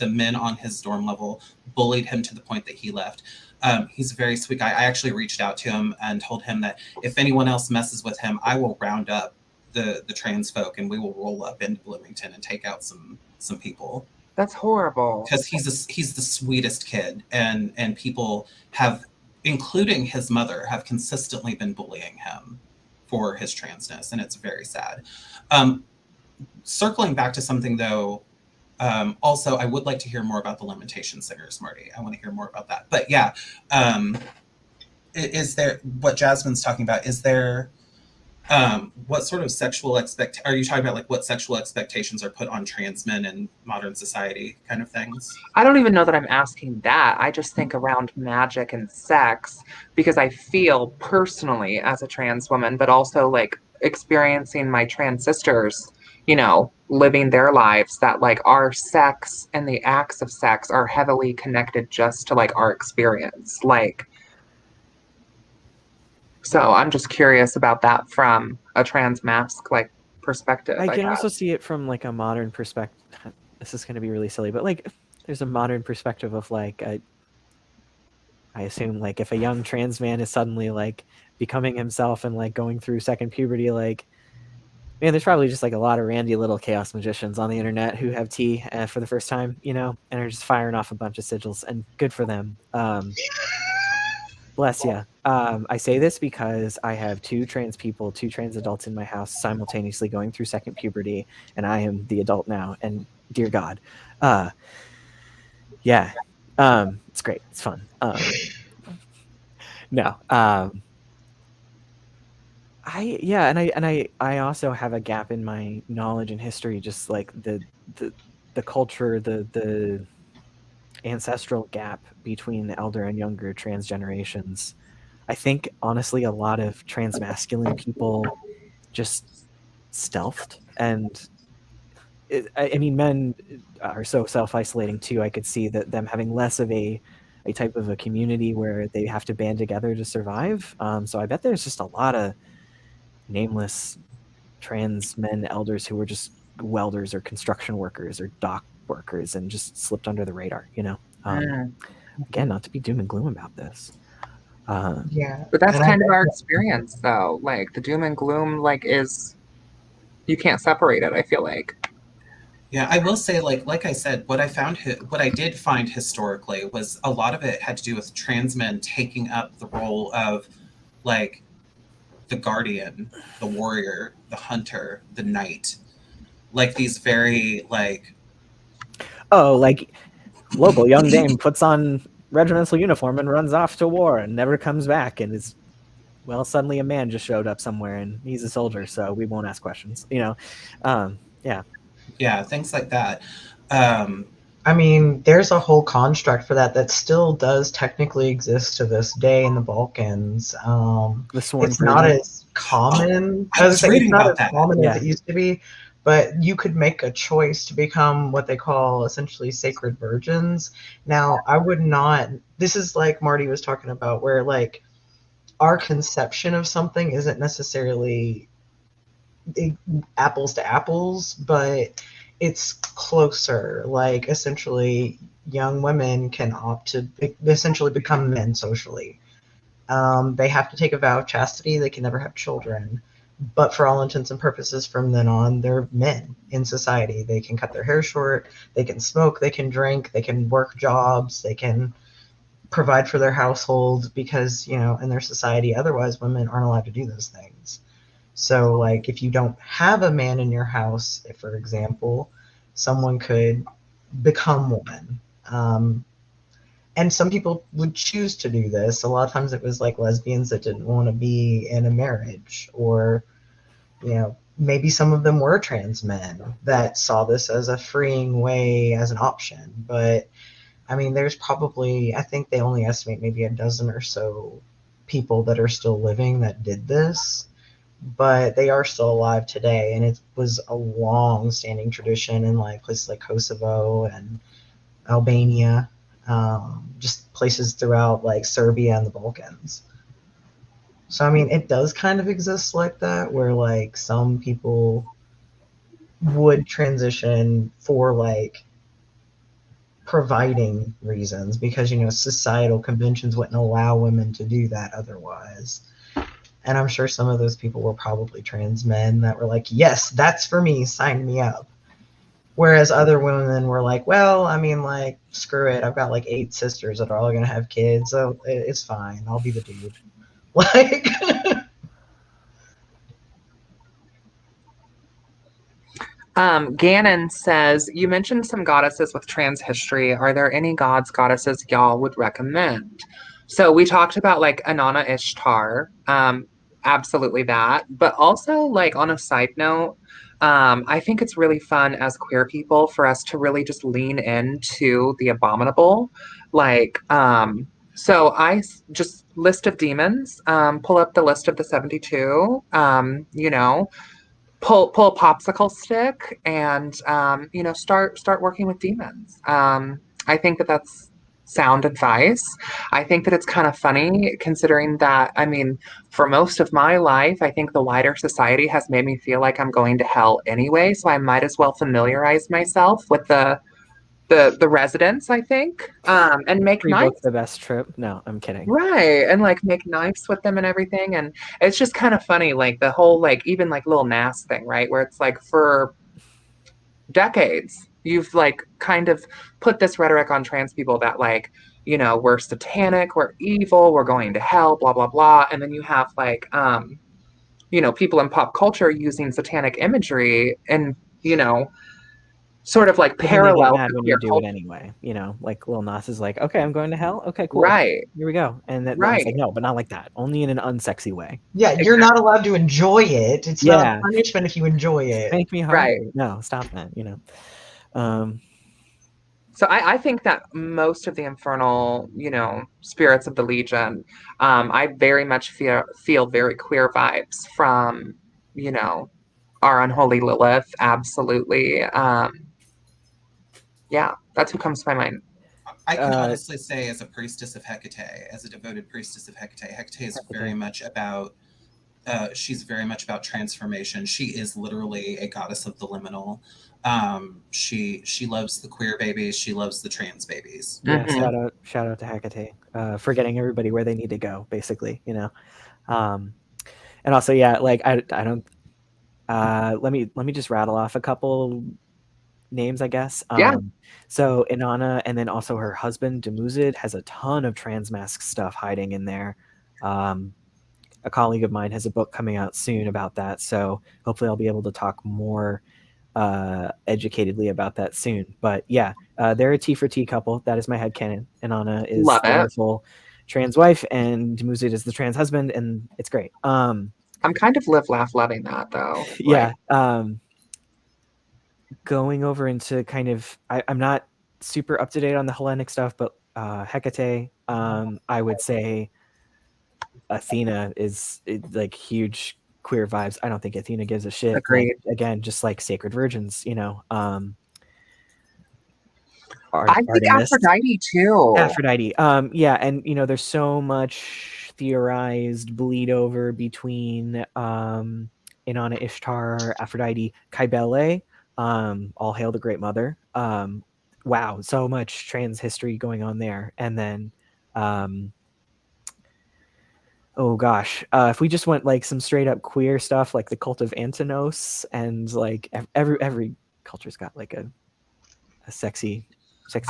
men on his dorm level bullied him to the point that he left. He's a very sweet guy. I actually reached out to him and told him that if anyone else messes with him, I will round up the trans folk and we will roll up into Bloomington and take out some people.
That's horrible.
Because he's the sweetest kid, and people have, including his mother, have consistently been bullying him for his transness, and it's very sad. Circling back to something though, also I would like to hear more about the Limitation Singers, Marty. I want to hear more about that. But yeah, is there what Jasmine's talking about? Is there what sort of sexual are you talking about, like what sexual expectations are put on trans men in modern society kind of things?
I don't even know that I'm asking that. I just think around magic and sex because I feel personally as a trans woman, but also like experiencing my trans sisters, you know, living their lives, that like our sex and the acts of sex are heavily connected just to like our experience. Like, so I'm just curious about that from a trans mask like perspective.
I can
guess.
also see it from like a modern perspective. This is going to be really silly, but like there's a modern perspective of like I assume like if a young trans man is suddenly like becoming himself and like going through second puberty, like man, there's probably just like a lot of randy little chaos magicians on the internet who have tea for the first time, you know, and are just firing off a bunch of sigils, and good for them. Bless you. I say this because I have two trans adults in my house simultaneously going through second puberty, and I am the adult now. And dear God, yeah, it's great. It's fun. No, I also have a gap in my knowledge and history, just like the culture, the ancestral gap between the elder and younger trans generations. I think honestly a lot of trans masculine people just stealthed, and I mean men are so self-isolating too. I could see that them having less of a type of a community where they have to band together to survive. So I bet there's just a lot of nameless trans men elders who were just welders or construction workers or dock workers and just slipped under the radar, you know. Again, not to be doom and gloom about this.
Yeah.
But that's
And I
kind of
bet
our experience, though. Like the doom and gloom, like is you can't separate it. I feel like.
Yeah, I will say, like I said, what I did find historically was a lot of it had to do with trans men taking up the role of, like, the guardian, the warrior, the hunter, the knight, like these very like.
Oh, like local young dame puts on regimental uniform and runs off to war and never comes back, and is, well, suddenly a man just showed up somewhere and he's a soldier, so we won't ask questions, you know.
Yeah, things like that.
I mean, there's a whole construct for that still does technically exist to this day in the Balkans.
The sworn
It's not
virgin.
as common.
I was
It's
reading
not
about
as
that.
common as
Yeah.
it used to be, but you could make a choice to become what they call essentially sacred virgins. Now, I would not. This is like Marty was talking about, where like our conception of something isn't necessarily apples to apples, but it's closer. Like essentially, young women can opt to essentially become men socially. They have to take a vow of chastity. They can never have children. But for all intents and purposes, from then on, they're men in society. They can cut their hair short. They can smoke. They can drink. They can work jobs. They can provide for their household because, you know, in their society, otherwise women aren't allowed to do those things. So, like, if you don't have a man in your house, if, for example, someone could become one. And some people would choose to do this. A lot of times it was like lesbians that didn't want to be in a marriage, or, you know, maybe some of them were trans men that saw this as a freeing way, as an option. But I mean, there's probably, I think they only estimate maybe a dozen or so people that are still living that did this, but they are still alive today. And it was a long standing tradition in like places like Kosovo and Albania, just places throughout like Serbia and the Balkans. So, I mean, it does kind of exist like that, where like some people would transition for like providing reasons, because, you know, societal conventions wouldn't allow women to do that otherwise. And I'm sure some of those people were probably trans men that were like, yes, that's for me, sign me up. Whereas other women were like, well, I mean, like, screw it, I've got like 8 sisters that are all gonna have kids, so it's fine, I'll be the dude. Like,
Gannon says, you mentioned some goddesses with trans history. Are there any gods, goddesses y'all would recommend? So we talked about like Inanna Ishtar, absolutely that. But also, like, on a side note, I think it's really fun as queer people for us to really just lean into the abominable. Like, so just list of demons, pull up the list of the 72, you know, pull a popsicle stick and you know, start working with demons. I think that that's sound advice. I think that it's kind of funny considering that, I mean, for most of my life, I think the wider society has made me feel like I'm going to hell anyway, so I might as well familiarize myself with the residents, I think, and make
Pre-book
nice.
the best trip. No, I'm kidding.
Right. And like make knives with them and everything. And it's just kind of funny, like the whole, like, even like Lil Nas thing, right? Where it's like for decades, you've like kind of put this rhetoric on trans people that, like, you know, we're satanic, we're evil, we're going to hell, blah, blah, blah. And then you have like, you know, people in pop culture using satanic imagery and, you know, sort of like
But then they get
parallel
mad
to
when
queer
you do it
culture.
anyway. You know, like Lil Nas is like, okay, I'm going to hell. Okay, cool.
Right.
Here we go. And then
Right.
it's like, no, but not like that. Only in an unsexy way.
Yeah, you're not allowed to enjoy it. It's not
Yeah.
a punishment if you enjoy it.
Make me harder.
Right.
No, stop that. You know.
So I think that most of the infernal, you know, spirits of the Legion, I very much feel very queer vibes from, you know, our unholy Lilith. Absolutely. Yeah, that's who comes to my mind.
I can honestly say, as a priestess of Hecate, as a devoted priestess of Hecate, Hecate is very much about. She's very much about transformation. She is literally a goddess of the liminal. She loves the queer babies. She loves the trans babies.
Yeah, shout out to Hecate for getting everybody where they need to go, basically, you know. And also, yeah, like I don't. Let me just rattle off a couple names, I guess.
Yeah.
So Inanna, and then also her husband Demuzid has a ton of transmask stuff hiding in there. A colleague of mine has a book coming out soon about that, so hopefully I'll be able to talk more educatedly about that soon. But yeah, they're a T for T couple. That is my headcanon. Inanna is the wonderful trans wife, and Demuzid is the trans husband, and it's great.
I'm kind of live, laugh, loving that though.
Yeah. Going over into kind of, I'm not super up to date on the Hellenic stuff, but Hecate, I would say Athena is like huge queer vibes. I don't think Athena gives a shit.
Agreed.
Like, again, just like sacred virgins, you know.
I think Aphrodite too.
Aphrodite. Yeah, and you know, there's so much theorized bleed over between Inanna, Ishtar, Aphrodite, Cybele. All hail the Great Mother. Wow, so much trans history going on there. And then oh gosh, if we just went like some straight up queer stuff, like the cult of Antinos, and like every culture's got like a sexy.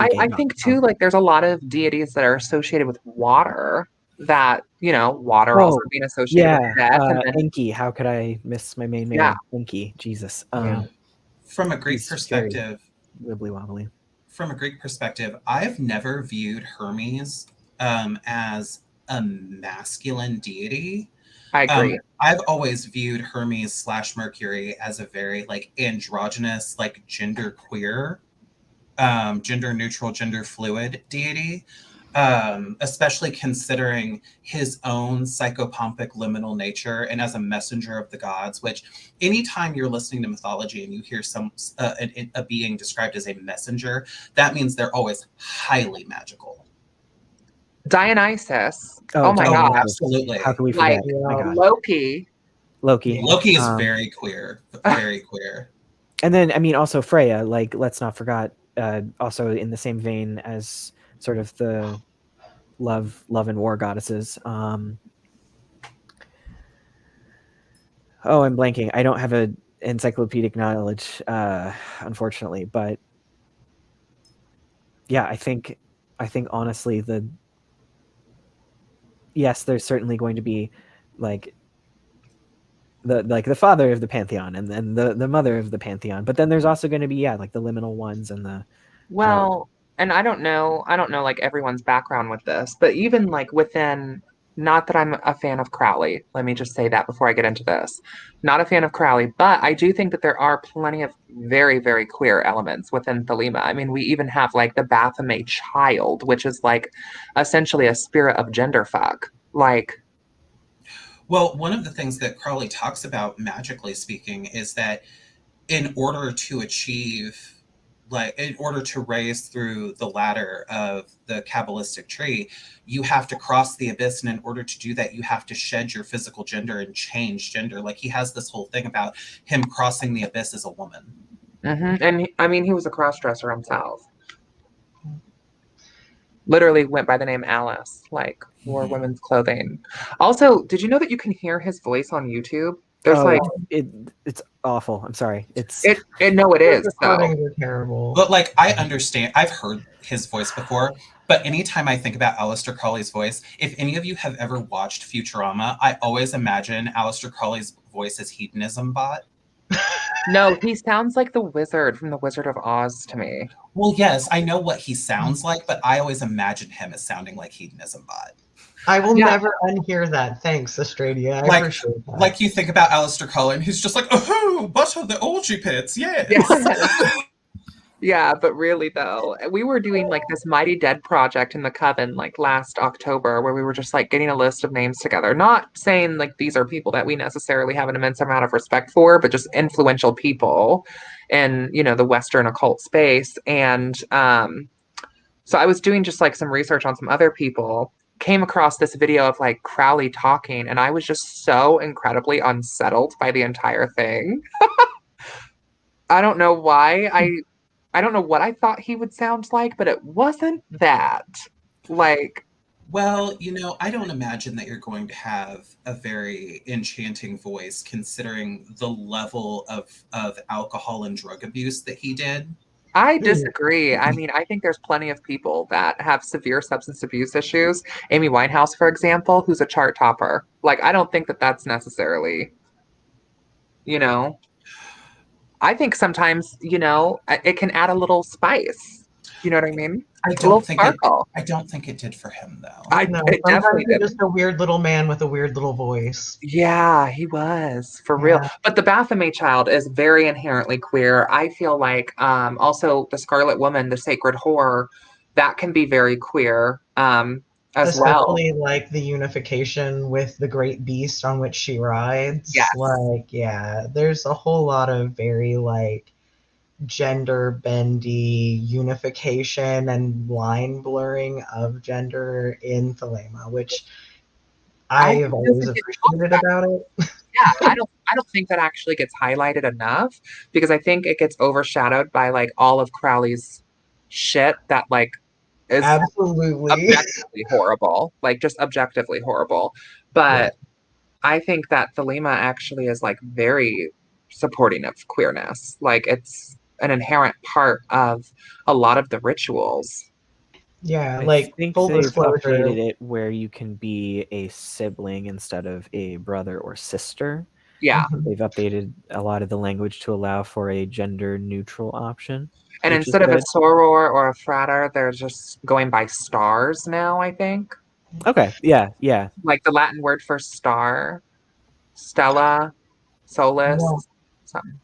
I think too, like there's a lot of deities that are associated with water. That, you know, water also being associated with death. And then
Enki. How could I miss my main man?
Yeah.
Enki. Jesus.
From a Greek perspective,
wibbly wobbly.
From a Greek perspective, I've never viewed Hermes as a masculine deity.
I agree.
I've always viewed Hermes / Mercury as a very like androgynous, like gender queer, gender neutral, gender fluid deity. Especially considering his own psychopompic liminal nature and as a messenger of the gods, which anytime you're listening to mythology and you hear a being described as a messenger, that means they're always highly magical.
Dionysus. Oh my God.
Absolutely.
How can we forget?
Loki.
Loki is very queer. Very queer.
And then, I mean, also Freya, like, let's not forget, also in the same vein as sort of the love and war goddesses. Oh, I'm blanking. I don't have an encyclopedic knowledge, unfortunately. But yeah, I think honestly, yes, there's certainly going to be like the father of the pantheon and then the mother of the pantheon. But then there's also going to be like the liminal ones and the
and I don't know like everyone's background with this, but even like within, not that I'm a fan of Crowley, let me just say that before I get into this. Not a fan of Crowley, but I do think that there are plenty of very, very queer elements within Thelema. I mean, we even have like the Baphomet child, which is like essentially a spirit of gender fuck. Like,
well, one of the things that Crowley talks about, magically speaking, is that in order to achieve, like, in order to raise through the ladder of the Kabbalistic tree, you have to cross the abyss. And in order to do that, you have to shed your physical gender and change gender. Like, he has this whole thing about him crossing the abyss as a woman.
Mm-hmm. And I mean, he was a cross-dresser himself. Literally went by the name Alice, like, wore women's clothing. Also, did you know that you can hear his voice on YouTube? There's
it's awful. I'm sorry. It
is.
Recordings are terrible.
But like, I understand. I've heard his voice before, but anytime I think about Aleister Crowley's voice, if any of you have ever watched Futurama, I always imagine Aleister Crowley's voice as Hedonism Bot.
No, he sounds like the wizard from The Wizard of Oz to me.
Well, yes, I know what he sounds like, but I always imagine him as sounding like Hedonism Bot.
I will
Yeah.
never unhear that. Thanks, Australia. I
Like,
appreciate that.
like you think about Aleister Cullen, he's just like, oh, butter the orgy pits, yes.
Yes. Yeah, but really though, we were doing like this Mighty Dead project in the Coven like last October where we were just like getting a list of names together. Not saying like these are people that we necessarily have an immense amount of respect for, but just influential people in, the Western occult space. And so I was doing just like some research on some other people, came across this video of like Crowley talking, and I was just so incredibly unsettled by the entire thing. I don't know why. I don't know what I thought he would sound like, but it wasn't that. Like,
Well, I don't imagine that you're going to have a very enchanting voice considering the level of alcohol and drug abuse that he did.
I disagree. I mean, I think there's plenty of people that have severe substance abuse issues. Amy Winehouse, for example, who's a chart topper. Like, I don't think that that's necessarily, you know, I think sometimes, it can add a little spice. You know what I mean?
I
A little
don't think it.
sparkle.
I don't think it did for him though.
No,
It definitely
sometimes you're
did.
just a weird little man with a weird little voice.
Yeah, he was for real.
Yeah.
But the Baphomet Child is very inherently queer. I feel like also the Scarlet Woman, the Sacred Whore, that can be very queer as well.
Especially like the unification with the great beast on which she rides.
Yes.
Like, yeah, there's a whole lot of very like gender bendy unification and line blurring of gender in Thelema, which I have always appreciated about it.
Yeah, I don't think that actually gets highlighted enough because I think it gets overshadowed by like all of Crowley's shit that like is
Absolutely.
objectively horrible, like just objectively horrible. But I think that Thelema actually is like very supporting of queerness. Like it's an inherent part of a lot of the rituals.
Yeah,
I
like
think
full
they've
disclosure.
updated it where you can be a sibling instead of a brother or sister.
Yeah.
They've updated a lot of the language to allow for a gender neutral option.
And
which is
instead of a
good.
soror or a frater, they're just going by stars now, I think.
Okay, yeah.
Like the Latin word for star, stella, solis,
Yeah.
something.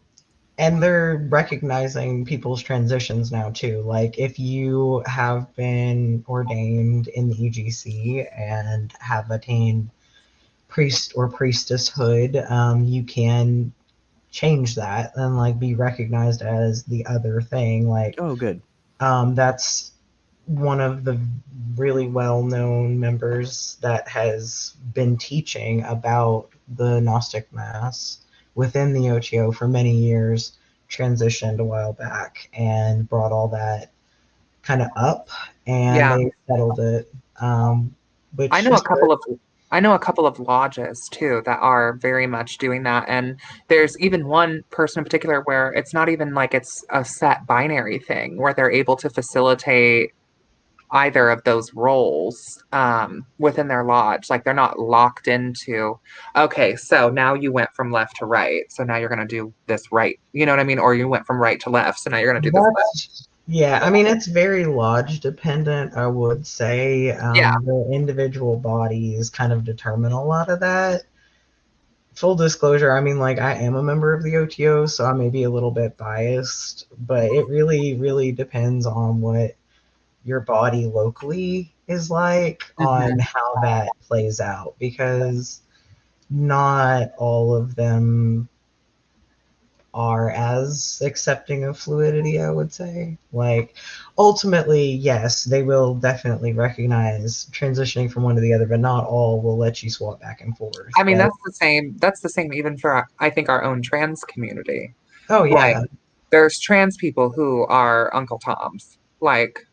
And they're recognizing people's transitions now too. Like if you have been ordained in the EGC and have attained priest or priestesshood, you can change that and like be recognized as the other thing. Like,
Oh, good.
that's one of the really well-known members that has been teaching about the Gnostic Mass within the OTO for many years, transitioned a while back and brought all that kind of up, and they settled it. Which
I know
is
a couple of lodges too that are very much doing that. And there's even one person in particular where it's not even like it's a set binary thing where they're able to facilitate either of those roles within their lodge. Like they're not locked into, okay, so now you went from left to right. So now you're going to do this right. You know what I mean? Or you went from right to left. So now you're going to do this left.
Yeah, I mean, it's very lodge dependent, I would say. The individual bodies kind of determine a lot of that. Full disclosure, I mean, like, I am a member of the OTO, so I may be a little bit biased, but it really, really depends on what your body locally is like, on how that plays out, because not all of them are as accepting of fluidity, I would say. Like, ultimately, yes, they will definitely recognize transitioning from one to the other, but not all will let you swap back and forth.
I mean, that's the same even for, I think, our own trans community.
Oh, yeah.
Like, there's trans people who are Uncle Toms. Like,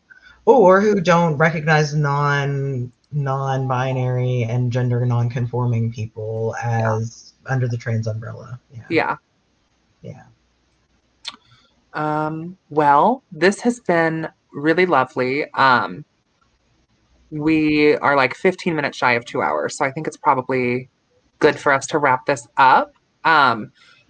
or who don't recognize non-binary and gender non-conforming people as under the trans umbrella.
Yeah. Well, this has been really lovely. We are like 15 minutes shy of 2 hours, so I think it's probably good for us to wrap this up.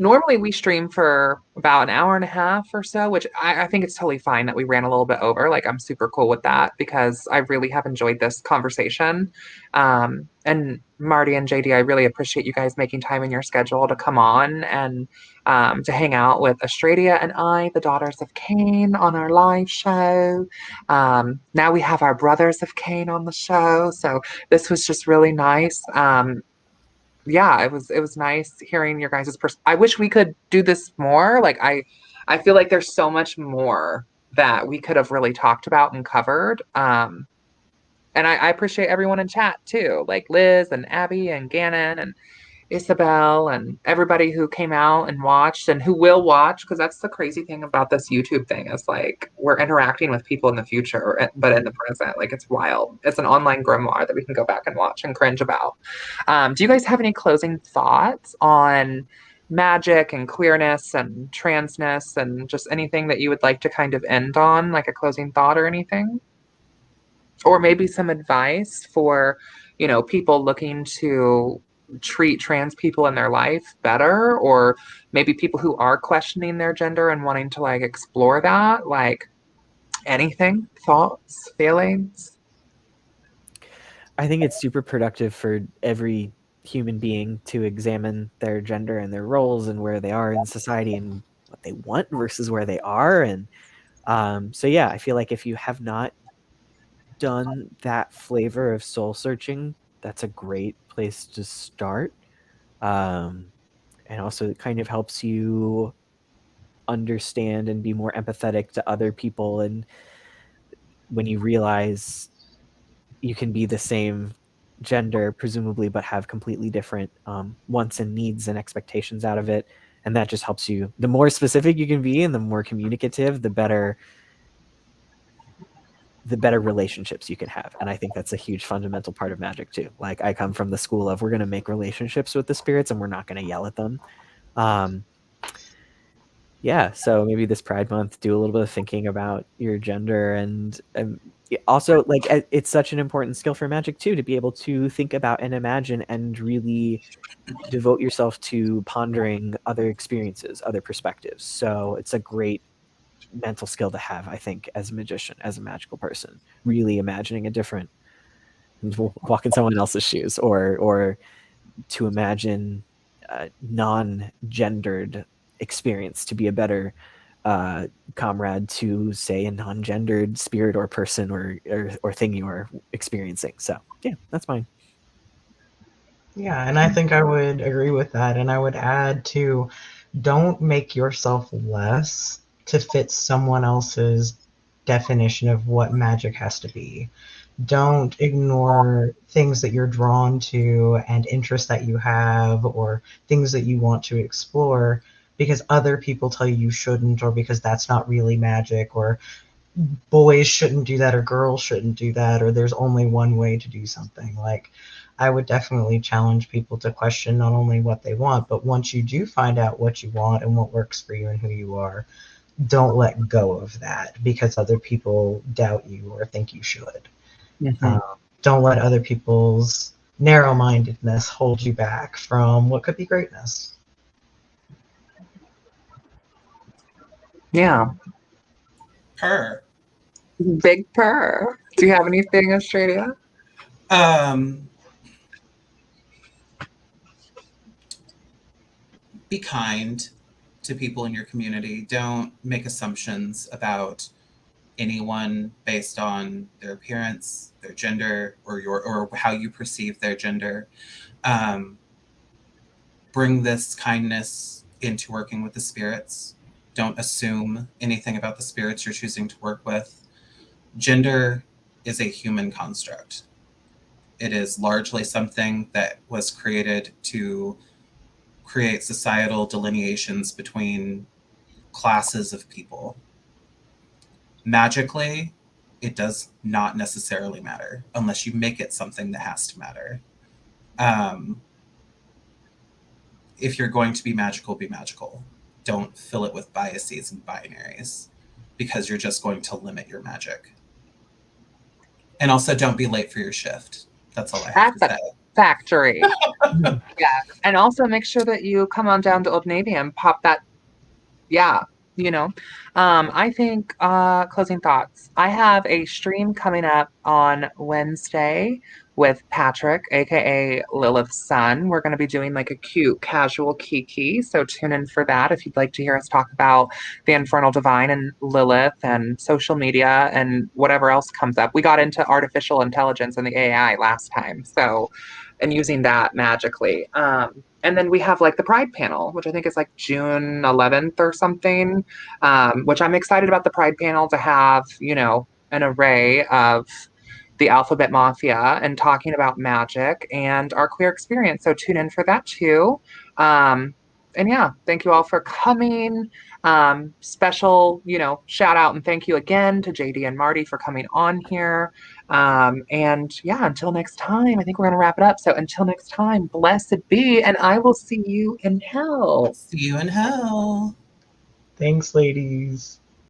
Normally we stream for about an hour and a half or so, which I think it's totally fine that we ran a little bit over. Like I'm super cool with that because I really have enjoyed this conversation. And Marty and JD, I really appreciate you guys making time in your schedule to come on and to hang out with Australia and I, the Daughters of Qayin, on our live show. Now we have our Brothers of Qayin on the show, so this was just really nice. Yeah, it was nice hearing your guys' I wish we could do this more. Like I feel like there's so much more that we could have really talked about and covered. And I appreciate everyone in chat too, like Liz and Abby and Gannon and Isabel and everybody who came out and watched and who will watch, because that's the crazy thing about this YouTube thing is like we're interacting with people in the future, but in the present, like it's wild. It's an online grimoire that we can go back and watch and cringe about. Do you guys have any closing thoughts on magic and queerness and transness and just anything that you would like to kind of end on, like a closing thought or anything? Or maybe some advice for, people looking to treat trans people in their life better, or maybe people who are questioning their gender and wanting to like explore that, like anything, thoughts, feelings?
I think it's super productive for every human being to examine their gender and their roles and where they are in society and what they want versus where they are. And so, yeah, I feel like if you have not done that flavor of soul searching, that's a great place to start. And also it kind of helps you understand and be more empathetic to other people. And when you realize you can be the same gender, presumably, but have completely different wants and needs and expectations out of it. And that just helps you. The more specific you can be and the more communicative, the better relationships you can have. And I think that's a huge fundamental part of magic too. Like I come from the school of we're going to make relationships with the spirits and we're not going to yell at them. Yeah, so maybe this Pride Month, do a little bit of thinking about your gender, and also like it's such an important skill for magic too, to be able to think about and imagine and really devote yourself to pondering other experiences, other perspectives. So it's a great mental skill to have, I think, as a magician, as a magical person, really imagining a different, walk in someone else's shoes, or to imagine non-gendered experience to be a better comrade to, say, a non-gendered spirit or person or thing you are experiencing. So yeah, that's mine.
Yeah, and I think I would agree with that. And I would add to, don't make yourself less to fit someone else's definition of what magic has to be. Don't ignore things that you're drawn to and interests that you have or things that you want to explore because other people tell you shouldn't, or because that's not really magic, or boys shouldn't do that, or girls shouldn't do that, or there's only one way to do something. Like, I would definitely challenge people to question not only what they want, but once you do find out what you want and what works for you and who you are, don't let go of that because other people doubt you or think you should.
Mm-hmm.
Don't let other people's narrow-mindedness hold you back from what could be greatness.
Yeah.
Purr.
Big purr. Do you have anything, Australia?
Be kind to people in your community. Don't make assumptions about anyone based on their appearance, their gender, or how you perceive their gender. Bring this kindness into working with the spirits. Don't assume anything about the spirits you're choosing to work with. Gender is a human construct. It is largely something that was created to create societal delineations between classes of people. Magically, it does not necessarily matter unless you make it something that has to matter. If you're going to be magical, be magical. Don't fill it with biases and binaries because you're just going to limit your magic. And also don't be late for your shift. That's all I have to say.
Factory. And also make sure that you come on down to Old Navy and pop that. Yeah, you know. I think closing thoughts. I have a stream coming up on Wednesday with Patrick, aka Lilith's son. We're going to be doing like a cute casual kiki, so tune in for that if you'd like to hear us talk about the Infernal Divine and Lilith and social media and whatever else comes up. We got into artificial intelligence and the AI last time, so and using that magically. And then we have like the Pride panel, which I think is like June 11th or something, which I'm excited about the Pride panel to have, you know, an array of the Alphabet Mafia and talking about magic and our queer experience. So tune in for that too. And yeah, thank you all for coming. Special, you know, shout out and thank you again to JD and Marty for coming on here. And yeah, until next time, I think we're going to wrap it up. So until next time, blessed be, and I will see you in hell.
See you in hell.
Thanks, ladies.